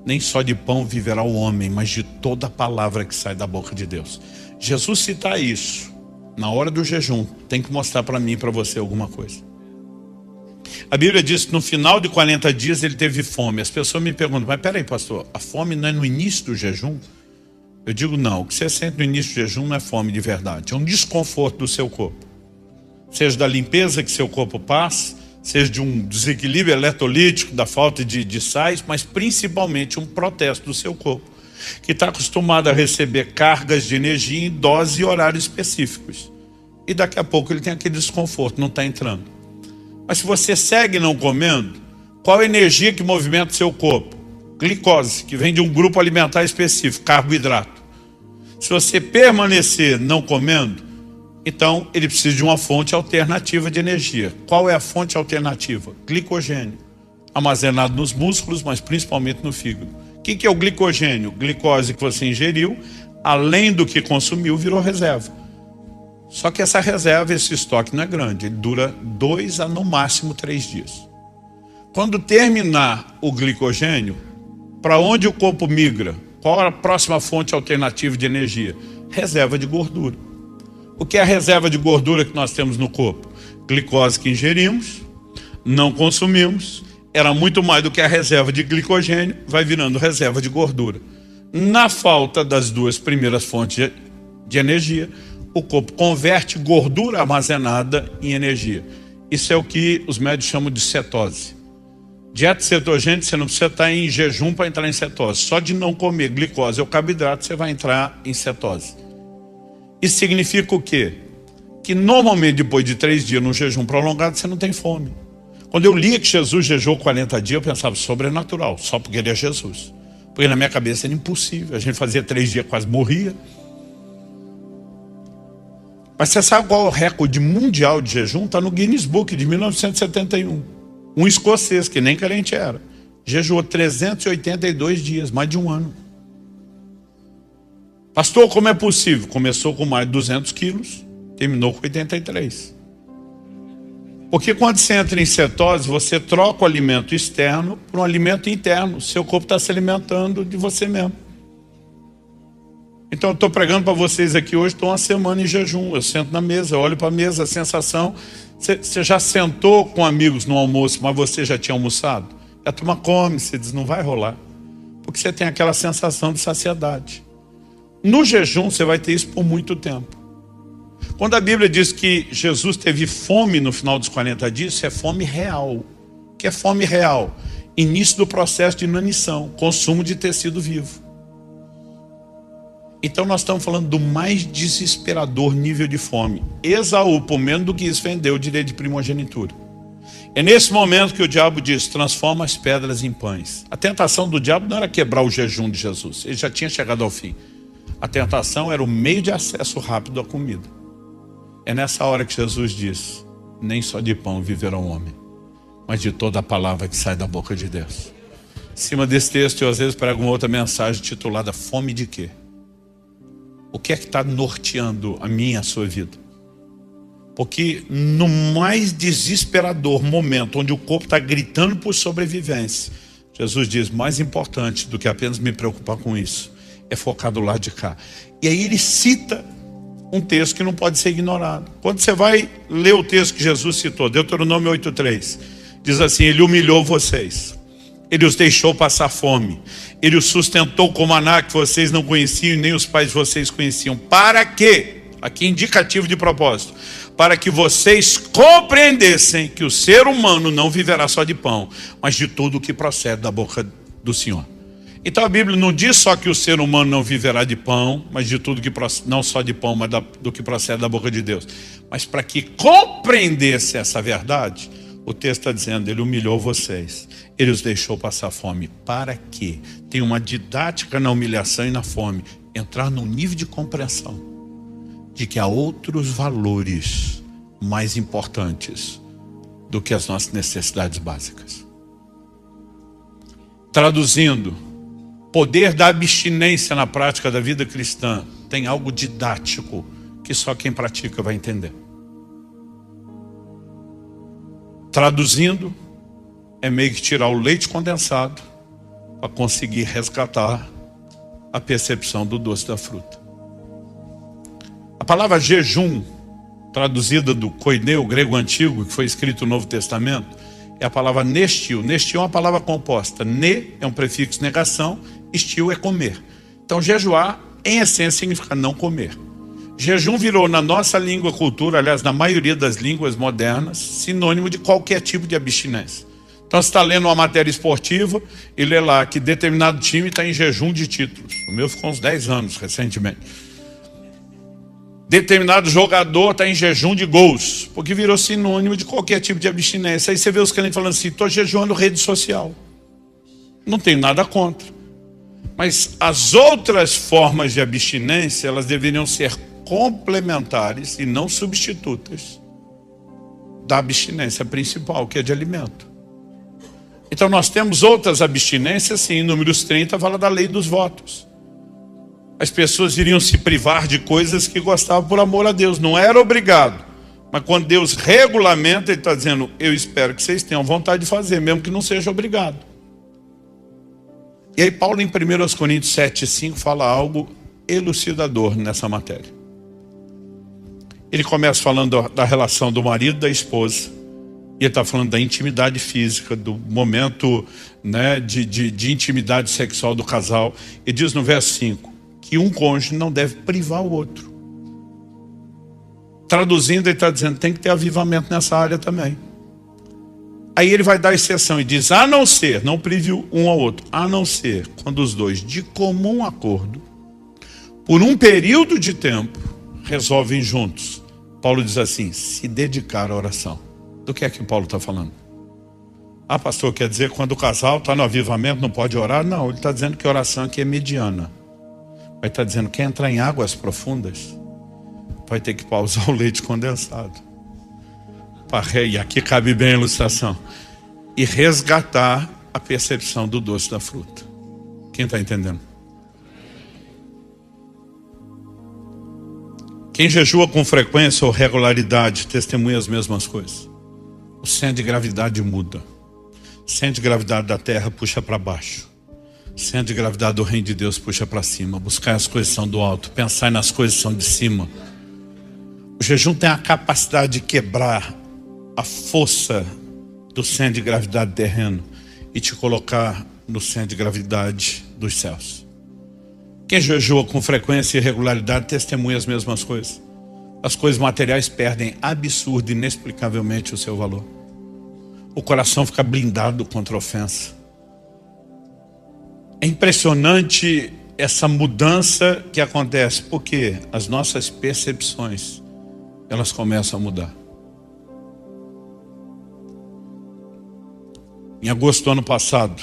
nem só de pão viverá o homem, mas de toda a palavra que sai da boca de Deus. Jesus citar isso na hora do jejum tem que mostrar para mim e para você alguma coisa. A Bíblia diz que no final de 40 dias ele teve fome. As pessoas me perguntam, mas peraí, pastor, a fome não é no início do jejum? Eu digo, não, o que você sente no início do jejum não é fome de verdade, é um desconforto do seu corpo. Seja da limpeza que seu corpo passa, seja de um desequilíbrio eletrolítico, da falta de sais, mas principalmente um protesto do seu corpo, que está acostumado a receber cargas de energia em doses e horários específicos. E daqui a pouco ele tem aquele desconforto, não está entrando. Mas se você segue não comendo, qual a energia que movimenta o seu corpo? Glicose, que vem de um grupo alimentar específico, carboidrato. Se você permanecer não comendo, então ele precisa de uma fonte alternativa de energia. Qual é a fonte alternativa? Glicogênio, armazenado nos músculos, mas principalmente no fígado. O que é o glicogênio? Glicose que você ingeriu, além do que consumiu, virou reserva. Só que essa reserva, esse estoque não é grande, ele dura 2 a no máximo 3 dias. Quando terminar o glicogênio, para onde o corpo migra? Qual a próxima fonte alternativa de energia? Reserva de gordura. O que é a reserva de gordura que nós temos no corpo? Glicose que ingerimos, não consumimos, era muito mais do que a reserva de glicogênio, vai virando reserva de gordura. Na falta das duas primeiras fontes de energia, o corpo converte gordura armazenada em energia. Isso é o que os médicos chamam de cetose. Dieta cetogênica, você não precisa estar em jejum para entrar em cetose. Só de não comer glicose ou carboidrato, você vai entrar em cetose. Isso significa o quê? Que normalmente depois de 3 dias num jejum prolongado, você não tem fome. Quando eu lia que Jesus jejuou 40 dias, eu pensava, sobrenatural, só porque ele é Jesus. Porque na minha cabeça era impossível. A gente fazia 3 dias, quase morria. Mas você sabe qual é o recorde mundial de jejum? Está no Guinness Book de 1971. Um escocês, que nem crente era, jejuou 382 dias, mais de um ano. Pastor, como é possível? Começou com mais de 200 quilos, terminou com 83. Porque quando você entra em cetose, você troca o alimento externo por um alimento interno. Seu corpo está se alimentando de você mesmo. Então eu estou pregando para vocês aqui hoje, estou uma semana em jejum. Eu sento na mesa, eu olho para a mesa, a sensação... Você já sentou com amigos no almoço, mas você já tinha almoçado? A turma come, você diz, não vai rolar. Porque você tem aquela sensação de saciedade. No jejum, você vai ter isso por muito tempo. Quando a Bíblia diz que Jesus teve fome no final dos 40 dias, isso é fome real. O que é fome real? Início do processo de inanição, consumo de tecido vivo. Então nós estamos falando do mais desesperador nível de fome. Esaú, por menos do que isso, vendeu o direito de primogenitura. É nesse momento que o diabo diz, transforma as pedras em pães. A tentação do diabo não era quebrar o jejum de Jesus, ele já tinha chegado ao fim. A tentação era o meio de acesso rápido à comida. É nessa hora que Jesus diz, nem só de pão viverá o homem, mas de toda a palavra que sai da boca de Deus. Em cima desse texto eu às vezes prego uma outra mensagem titulada Fome de quê? O que é que está norteando a minha e a sua vida? Porque no mais desesperador momento, onde o corpo está gritando por sobrevivência, Jesus diz, mais importante do que apenas me preocupar com isso, é focar do lado de cá. E aí ele cita um texto que não pode ser ignorado. Quando você vai ler o texto que Jesus citou, Deuteronômio 8:3, diz assim, ele humilhou vocês, Ele os deixou passar fome. Ele os sustentou com maná que vocês não conheciam e nem os pais de vocês conheciam. Para quê? Aqui indicativo de propósito. Para que vocês compreendessem que o ser humano não viverá só de pão, mas de tudo o que procede da boca do Senhor. Então a Bíblia não diz só que o ser humano não viverá de pão, mas de tudo que procede, não só de pão, mas do que procede da boca de Deus. Mas para que compreendesse essa verdade, o texto está dizendo, ele humilhou vocês, ele os deixou passar fome. Para quê? Tem uma didática na humilhação e na fome. Entrar num nível de compreensão de que há outros valores mais importantes do que as nossas necessidades básicas. Traduzindo, poder da abstinência na prática da vida cristã tem algo didático que só quem pratica vai entender. Traduzindo, é meio que tirar o leite condensado para conseguir resgatar a percepção do doce da fruta. A palavra jejum, traduzida do koineu, grego antigo, que foi escrito no Novo Testamento, é a palavra nestil. Nestil é uma palavra composta. Ne é um prefixo negação, estil é comer. Então jejuar, em essência, significa não comer. Jejum virou na nossa língua, cultura, aliás, na maioria das línguas modernas, sinônimo de qualquer tipo de abstinência. Então você está lendo uma matéria esportiva e lê lá que determinado time está em jejum de títulos. O meu ficou uns 10 anos recentemente. Determinado jogador está em jejum de gols, porque virou sinônimo de qualquer tipo de abstinência. Aí você vê os crentes falando assim, estou jejuando rede social. Não tenho nada contra. Mas as outras formas de abstinência, elas deveriam ser complementares e não substitutas da abstinência principal, que é de alimento. Então nós temos outras abstinências, sim, em Números 30 fala da lei dos votos. As pessoas iriam se privar de coisas que gostavam por amor a Deus, não era obrigado. Mas quando Deus regulamenta, Ele está dizendo, eu espero que vocês tenham vontade de fazer, mesmo que não seja obrigado. E aí Paulo em 1 Coríntios 7,5 fala algo elucidador nessa matéria. Ele começa falando da relação do marido e da esposa. E ele está falando da intimidade física, do momento, né, de intimidade sexual do casal. E diz no verso 5, que um cônjuge não deve privar o outro. Traduzindo, ele está dizendo, tem que ter avivamento nessa área também. Aí ele vai dar exceção e diz, a não ser, não prive um ao outro, a não ser quando os dois, de comum acordo, por um período de tempo, resolvem juntos. Paulo diz assim, se dedicar à oração. Do que é que Paulo está falando? Ah, pastor, quer dizer quando o casal está no avivamento não pode orar? Não, ele está dizendo que a oração aqui é mediana. Vai estar dizendo que quer entrar em águas profundas, vai ter que pausar o leite condensado. E aqui cabe bem a ilustração. E resgatar a percepção do doce da fruta. Quem está entendendo? Quem jejua com frequência ou regularidade testemunha as mesmas coisas. O centro de gravidade muda. O centro de gravidade da terra puxa para baixo. O centro de gravidade do reino de Deus puxa para cima. Buscar as coisas que são do alto. Pensar nas coisas que são de cima. O jejum tem a capacidade de quebrar a força do centro de gravidade terreno e te colocar no centro de gravidade dos céus. Quem jejua com frequência e regularidade testemunha as mesmas coisas. As coisas materiais perdem absurdo e inexplicavelmente o seu valor. O coração fica blindado contra a ofensa. É impressionante essa mudança que acontece, porque as nossas percepções, elas começam a mudar. Em agosto do ano passado,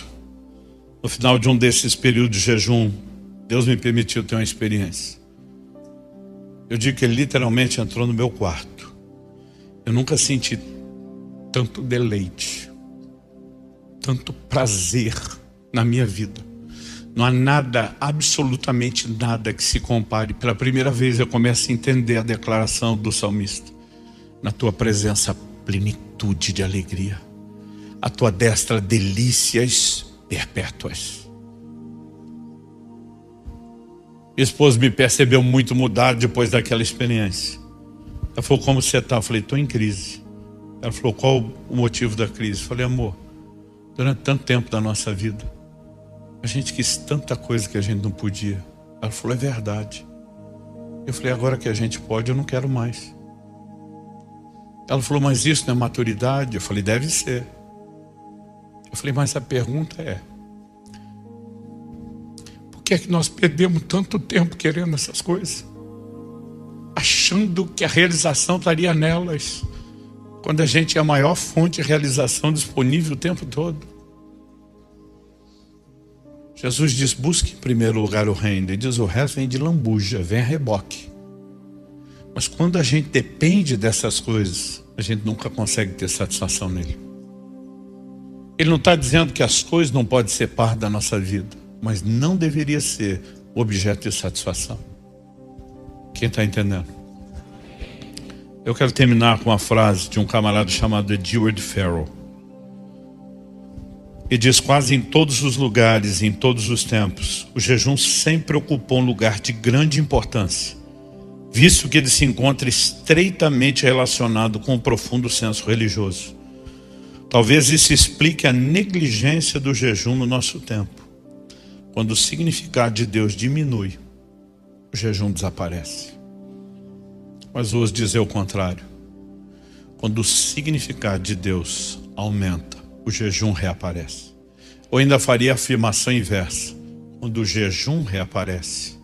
no final de um desses períodos de jejum, Deus me permitiu ter uma experiência. Eu digo que Ele literalmente entrou no meu quarto. Eu nunca senti tanto deleite, tanto prazer na minha vida. Não há nada, absolutamente nada que se compare. Pela primeira vez eu começo a entender a declaração do salmista. Na tua presença, plenitude de alegria. A tua destra, delícias perpétuas. Minha esposa me percebeu muito mudado depois daquela experiência. Ela falou, como você está? Eu falei, estou em crise. Ela falou, qual o motivo da crise? Eu falei, amor, Durante tanto tempo da nossa vida, a gente quis tanta coisa que a gente não podia. Ela falou, é verdade. Eu falei, agora que a gente pode, eu não quero mais. Ela falou, mas isso não é maturidade? Eu falei, deve ser. Eu falei, mas a pergunta é, por que é que nós perdemos tanto tempo querendo essas coisas? Achando que a realização estaria nelas, quando a gente é a maior fonte de realização disponível o tempo todo. Jesus diz, busque em primeiro lugar o reino. Ele diz, o resto vem de lambuja, vem a reboque. Mas quando a gente depende dessas coisas, a gente nunca consegue ter satisfação nele. Ele não está dizendo que as coisas não podem ser parte da nossa vida, mas não deveria ser objeto de satisfação. Quem está entendendo? Eu quero terminar com uma frase de um camarada chamado Edward Farrell. Ele diz, quase em todos os lugares, em todos os tempos, o jejum sempre ocupou um lugar de grande importância, visto que ele se encontra estreitamente relacionado com um profundo senso religioso. Talvez isso explique a negligência do jejum no nosso tempo. Quando o significado de Deus diminui, o jejum desaparece. Mas ouso dizer o contrário. Quando o significado de Deus aumenta, o jejum reaparece. Ou ainda faria a afirmação inversa. Quando o jejum reaparece,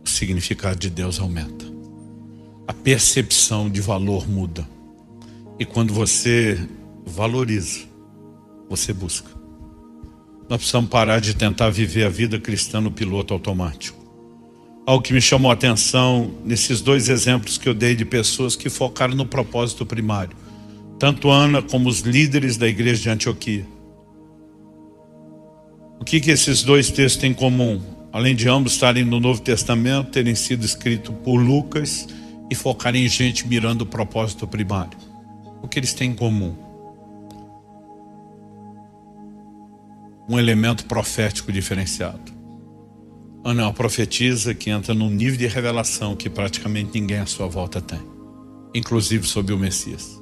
o significado de Deus aumenta. A percepção de valor muda. E quando você valoriza, você busca. Nós precisamos parar de tentar viver a vida cristã no piloto automático. Algo que me chamou a atenção nesses dois exemplos que eu dei de pessoas que focaram no propósito primário. Tanto Ana como os líderes da igreja de Antioquia. O que esses dois textos têm em comum? Além de ambos estarem no Novo Testamento, terem sido escritos por Lucas e focarem em gente mirando o propósito primário. O que eles têm em comum? Um elemento profético diferenciado. Ana é uma profetisa que entra num nível de revelação que praticamente ninguém à sua volta tem, inclusive sobre o Messias.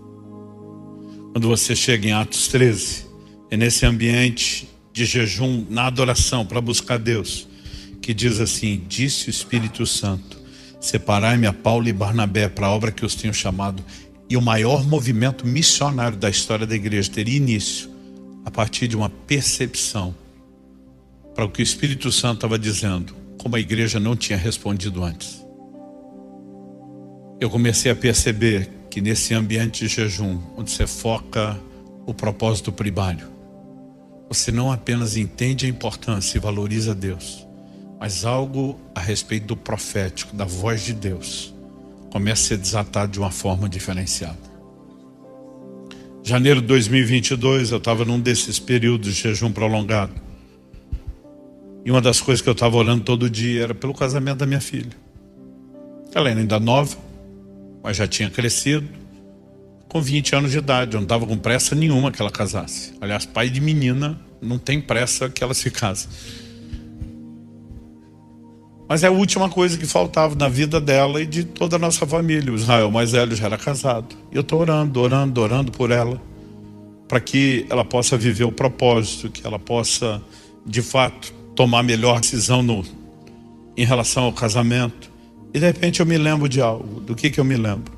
Quando você chega em Atos 13, é nesse ambiente de jejum, na adoração, para buscar Deus, que diz assim, disse o Espírito Santo, separai-me a Paulo e Barnabé para a obra que os tenho chamado, e o maior movimento missionário da história da igreja teria início a partir de uma percepção para o que o Espírito Santo estava dizendo, como a igreja não tinha respondido antes. Eu comecei a perceber que nesse ambiente de jejum, onde você foca o propósito primário, você não apenas entende a importância e valoriza Deus, mas algo a respeito do profético, da voz de Deus, começa a ser desatado de uma forma diferenciada. Janeiro de 2022, eu estava num desses períodos de jejum prolongado. E uma das coisas que eu estava orando todo dia era pelo casamento da minha filha. Ela era ainda nova, mas já tinha crescido, com 20 anos de idade. Eu não estava com pressa nenhuma que ela casasse. Aliás, pai de menina não tem pressa que ela se case. Mas é a última coisa que faltava na vida dela e de toda a nossa família. O Israel mais velho já era casado. E eu estou orando por ela, para que ela possa viver o propósito, que ela possa, de fato, tomar a melhor decisão em relação ao casamento. E de repente eu me lembro de algo. Do que eu me lembro?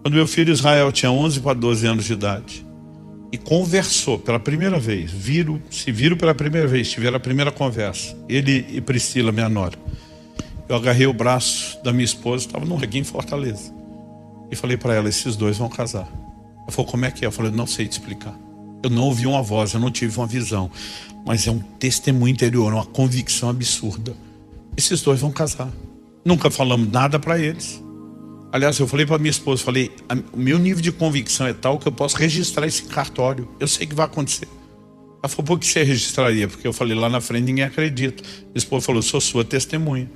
Quando meu filho Israel tinha 11 para 12 anos de idade e conversou pela primeira vez, se viram pela primeira vez, tiveram a primeira conversa, ele e Priscila, minha nora. Eu agarrei o braço da minha esposa, estava num reguinho em Fortaleza, e falei para ela, esses dois vão casar. Ela falou, como é que é? Eu falei, não sei te explicar. Eu não ouvi uma voz, eu não tive uma visão, mas é um testemunho interior, uma convicção absurda. Esses dois vão casar. Nunca falamos nada para eles. Aliás, eu falei para minha esposa, o meu nível de convicção é tal que eu posso registrar esse cartório. Eu sei que vai acontecer. Ela falou, por que você registraria? Porque eu falei, lá na frente ninguém acredita. Minha esposa falou, sou sua testemunha.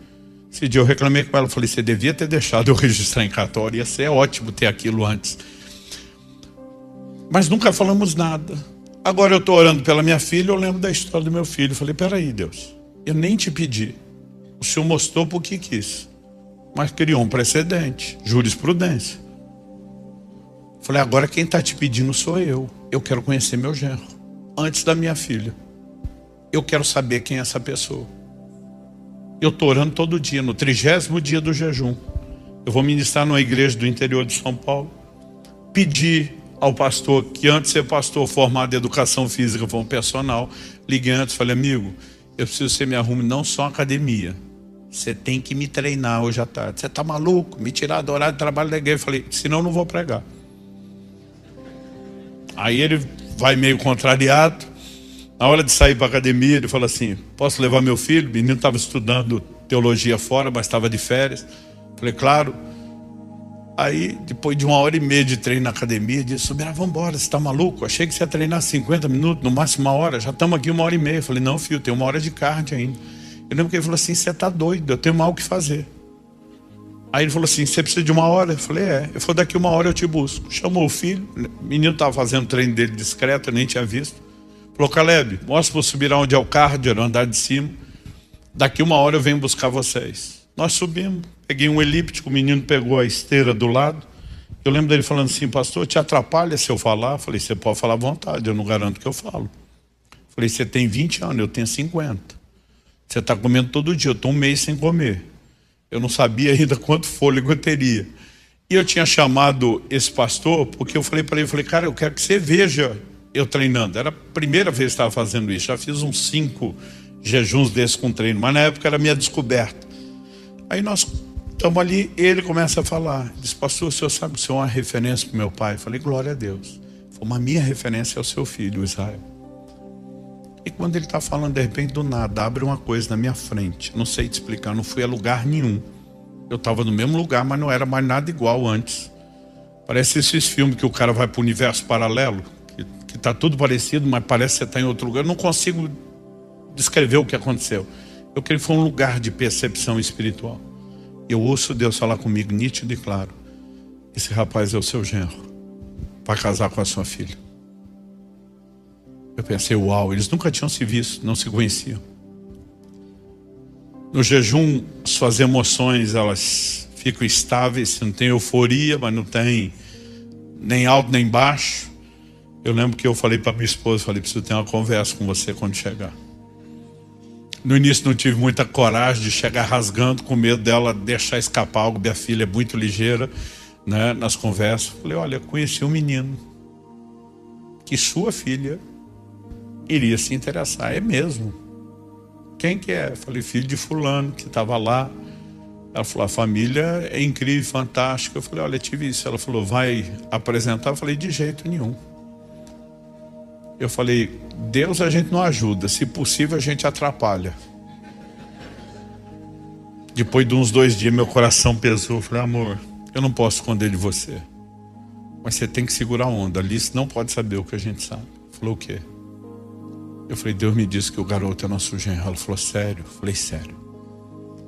Esse dia eu reclamei com ela, falei, você devia ter deixado eu registrar em cartório, ia ser ótimo ter aquilo antes. Mas nunca falamos nada. Agora eu estou orando pela minha filha, eu lembro da história do meu filho. Eu falei, peraí, Deus, eu nem te pedi. O Senhor mostrou porque quis, mas criou um precedente, jurisprudência. Eu falei, agora quem está te pedindo sou eu. Eu quero conhecer meu genro. antes da minha filha. Eu quero saber quem é essa pessoa. Eu estou orando todo dia, no 30º dia do jejum. Eu vou ministrar numa igreja do interior de São Paulo. Pedi ao pastor, que antes de ser pastor formado em educação física, foi um personal. Liguei antes e falei, amigo, eu preciso que você me arrume não só academia. Você tem que me treinar hoje à tarde. Você está maluco? Me tirar do horário de trabalho da igreja. Eu falei, senão eu não vou pregar. Aí ele vai meio contrariado. Na hora de sair para a academia, ele fala assim, posso levar meu filho? O menino estava estudando teologia fora, mas estava de férias. Falei, claro. Aí, depois de 1h30 de treino na academia, ele disse, Subirá, vamos embora, você está maluco? Achei que você ia treinar 50 minutos, no máximo 1 hora. Já estamos aqui 1h30. Falei, não, filho, tem 1 hora de cardio ainda. Eu lembro que ele falou assim, você está doido, eu tenho mal o que fazer. Aí ele falou assim, você precisa de 1 hora? Eu falei, é. Ele falou, daqui 1 hora eu te busco. Chamou o filho, o menino estava fazendo o treino dele discreto, eu nem tinha visto. Falou, Caleb, mostra para subir onde é o cardio, era o andar de cima. Daqui 1 hora eu venho buscar vocês. Nós subimos, peguei um elíptico, o menino pegou a esteira do lado. Eu lembro dele falando assim, pastor, te atrapalha se eu falar? Eu falei, você pode falar à vontade, eu não garanto que eu falo. Eu falei, você tem 20 anos, eu tenho 50. Você está comendo todo dia, eu estou 1 mês sem comer. Eu não sabia ainda quanto fôlego eu teria. E eu tinha chamado esse pastor, porque eu falei para ele, cara, eu quero que você veja eu treinando. Era a primeira vez que estava fazendo isso. Já fiz uns 5 jejuns desses com treino, mas na época era minha descoberta. Aí nós estamos ali, ele começa a falar. Diz, pastor, o senhor sabe que o senhor é uma referência para o meu pai? Eu falei, glória a Deus. Uma minha referência é o seu filho, Israel. E quando ele está falando, de repente, do nada, abre uma coisa na minha frente. Não sei te explicar, não fui a lugar nenhum. Eu estava no mesmo lugar, mas não era mais nada igual antes. Parece esses filmes que o cara vai para o universo paralelo, que está tudo parecido, mas parece que você está em outro lugar. Eu não consigo descrever o que aconteceu. Eu creio que foi um lugar de percepção espiritual. Eu ouço Deus falar comigo nítido e claro. Esse rapaz é o seu genro. Vai casar com a sua filha. Eu pensei, uau, eles nunca tinham se visto, não se conheciam. No jejum, suas emoções, elas ficam estáveis. Não tem euforia, mas não tem nem alto nem baixo. Eu lembro que eu falei para minha esposa, preciso ter uma conversa com você quando chegar. No início não tive muita coragem de chegar rasgando, com medo dela deixar escapar algo. Minha filha é muito ligeira, né, nas conversas. Falei, olha, conheci um menino que sua filha iria se interessar. É mesmo? Quem que é? Falei, filho de fulano, que estava lá. Ela falou, a família é incrível, fantástica. Eu falei, olha, tive isso. Ela falou, vai apresentar? Eu falei, de jeito nenhum. Eu falei, Deus a gente não ajuda, se possível a gente atrapalha. Depois de uns 2 dias meu coração pesou. Eu falei, amor, eu não posso esconder de você, mas você tem que segurar a onda. Alice não pode saber o que a gente sabe. Falou, o quê? Eu falei, Deus me disse que o garoto é nosso genro. Ela falou, sério? Eu falei, sério.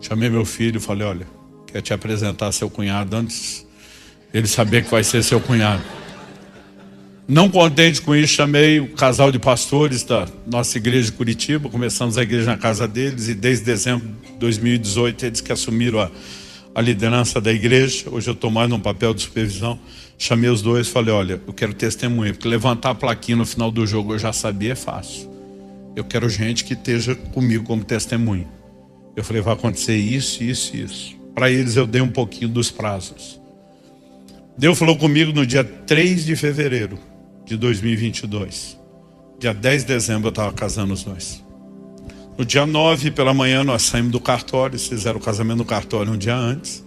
Chamei meu filho e falei, olha, quero te apresentar seu cunhado antes dele saber que vai ser seu cunhado. Não contente com isso, chamei o casal de pastores da nossa igreja de Curitiba. Começamos a igreja na casa deles e desde dezembro de 2018 eles que assumiram a liderança da igreja. Hoje eu estou mais num papel de supervisão. Chamei os dois e falei, olha, eu quero testemunha, porque levantar a plaquinha no final do jogo eu já sabia, é fácil. Eu quero gente que esteja comigo como testemunha. Eu falei, vai acontecer isso, isso e isso. Para eles eu dei um pouquinho dos prazos. Deus falou comigo no dia 3 de fevereiro de 2022. Dia 10 de dezembro eu estava casando os dois. No dia 9 pela manhã nós saímos do cartório. Eles fizeram o casamento no cartório um dia antes.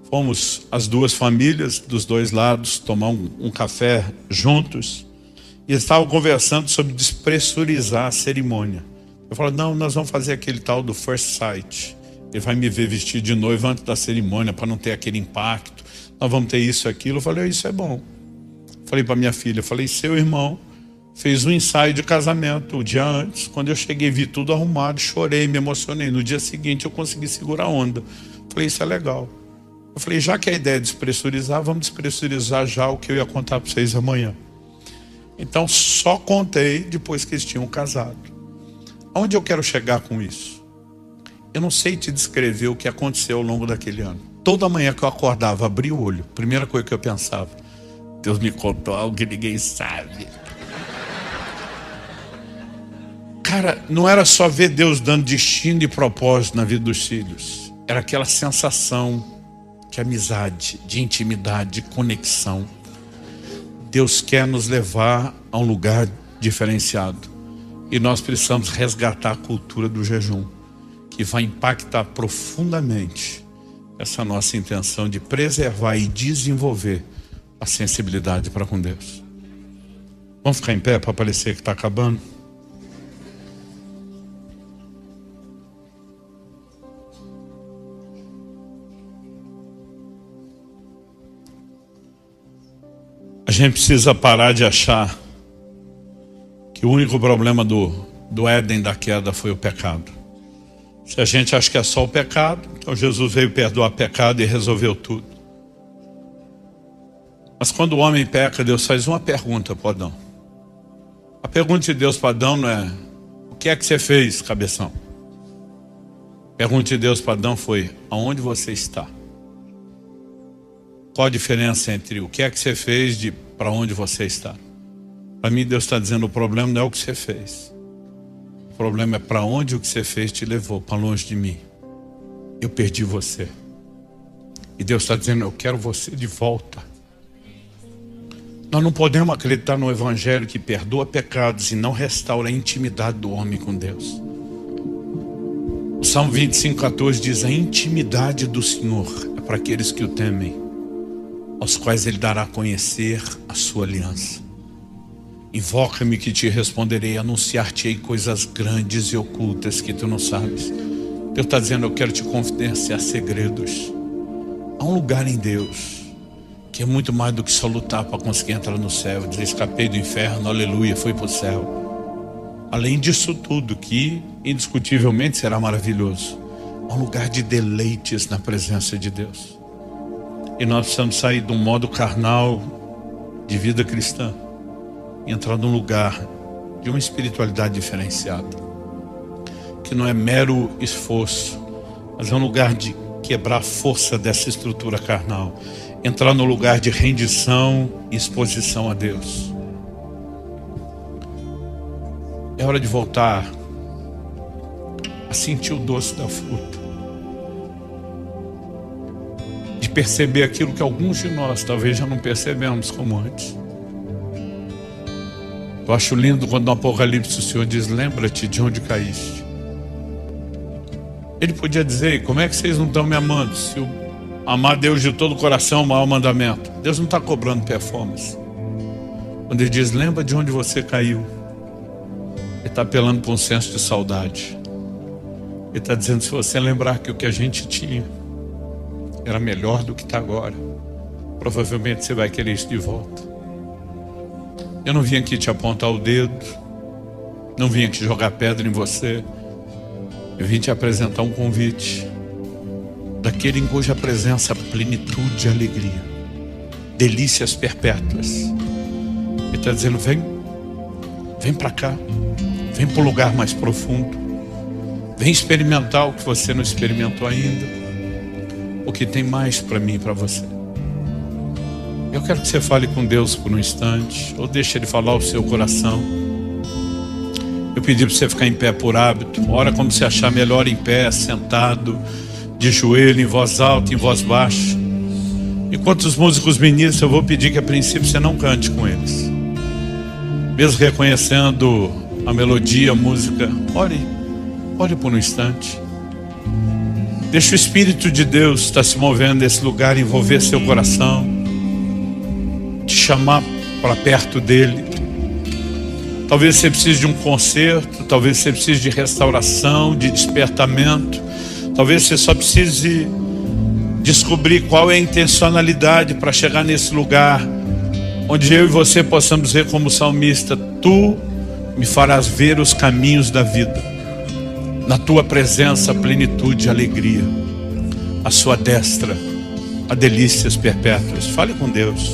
Fomos as 2 famílias dos 2 lados tomar um café juntos. E eles estavam conversando sobre despressurizar a cerimônia. Eu falei, não, nós vamos fazer aquele tal do first sight. Ele vai me ver vestido de noivo antes da cerimônia para não ter aquele impacto. Nós vamos ter isso e aquilo. Eu falei, isso é bom. Falei para minha filha, falei, seu irmão fez um ensaio de casamento o dia antes. Quando eu cheguei, vi tudo arrumado, chorei, me emocionei. No dia seguinte eu consegui segurar a onda. Falei, isso é legal. Eu falei, já que a ideia é despressurizar, vamos despressurizar já o que eu ia contar para vocês amanhã. Então só contei depois que eles tinham casado. Aonde eu quero chegar com isso? Eu não sei te descrever o que aconteceu ao longo daquele ano. Toda manhã que eu acordava, abria o olho, primeira coisa que eu pensava, Deus me contou algo que ninguém sabe. Cara, não era só ver Deus dando destino e propósito na vida dos filhos. Era aquela sensação de amizade, de intimidade, de conexão. Deus quer nos levar a um lugar diferenciado. E nós precisamos resgatar a cultura do jejum, que vai impactar profundamente essa nossa intenção de preservar e desenvolver a sensibilidade para com Deus. Vamos ficar em pé para parecer que está acabando? A gente precisa parar de achar que o único problema do Éden, da queda, foi o pecado. Se a gente acha que é só o pecado, então Jesus veio perdoar pecado e resolveu tudo. Mas quando o homem peca, Deus faz uma pergunta para Adão. A pergunta de Deus para Adão não é: o que é que você fez, cabeção? A pergunta de Deus para Adão foi: aonde você está? Qual a diferença entre o que é que você fez e para onde você está? Para mim, Deus está dizendo: o problema não é o que você fez. O problema é para onde o que você fez te levou, para longe de mim. Eu perdi você. E Deus está dizendo: eu quero você de volta. Nós não podemos acreditar no evangelho que perdoa pecados e não restaura a intimidade do homem com Deus. O Salmo 25:14 diz: a intimidade do Senhor é para aqueles que o temem, aos quais Ele dará a conhecer a sua aliança. Invoca-me que te responderei, anunciar-te-ei coisas grandes e ocultas que tu não sabes. Deus está dizendo: eu quero te confidenciar segredos. Há um lugar em Deus que é muito mais do que só lutar para conseguir entrar no céu, dizer escapei do inferno, aleluia, fui para o céu. Além disso tudo, que indiscutivelmente será maravilhoso, há um lugar de deleites na presença de Deus. E nós precisamos sair de um modo carnal de vida cristã e entrar num lugar de uma espiritualidade diferenciada, que não é mero esforço, mas é um lugar de quebrar a força dessa estrutura carnal, entrar no lugar de rendição e exposição a Deus. É hora de voltar a sentir o doce da fruta, de perceber aquilo que alguns de nós talvez já não percebemos como antes. Eu acho lindo quando no Apocalipse o Senhor diz: lembra-te de onde caíste. Ele podia dizer: como é que vocês não estão me amando? Se amar Deus de todo o coração é o maior mandamento. Deus não está cobrando performance. Quando Ele diz: lembra de onde você caiu, Ele está apelando para um senso de saudade. Ele está dizendo: se você lembrar que o que a gente tinha era melhor do que está agora, provavelmente você vai querer isso de volta. Eu não vim aqui te apontar o dedo, não vim aqui jogar pedra em você. Eu vim te apresentar um convite daquele em cuja presença plenitude e alegria, delícias perpétuas. Ele está dizendo: vem para cá, vem para o lugar mais profundo, vem experimentar o que você não experimentou ainda, o que tem mais para mim e para você. Eu quero que você fale com Deus por um instante, ou deixe Ele falar ao seu coração. Eu pedi para você ficar em pé por hábito. Ora como você achar melhor, em pé, sentado, de joelho, em voz alta, em voz baixa. Enquanto os músicos ministram, eu vou pedir que a princípio você não cante com eles, mesmo reconhecendo a melodia, a música. Ore por um instante. Deixa o Espírito de Deus estar se movendo nesse lugar, envolver seu coração, te chamar para perto dele. Talvez você precise de um conserto, talvez você precise de restauração, de despertamento. Talvez você só precise descobrir qual é a intencionalidade para chegar nesse lugar onde eu e você possamos ver como salmista: tu me farás ver os caminhos da vida, na tua presença, plenitude e alegria, à sua destra há delícias perpétuas. Fale com Deus.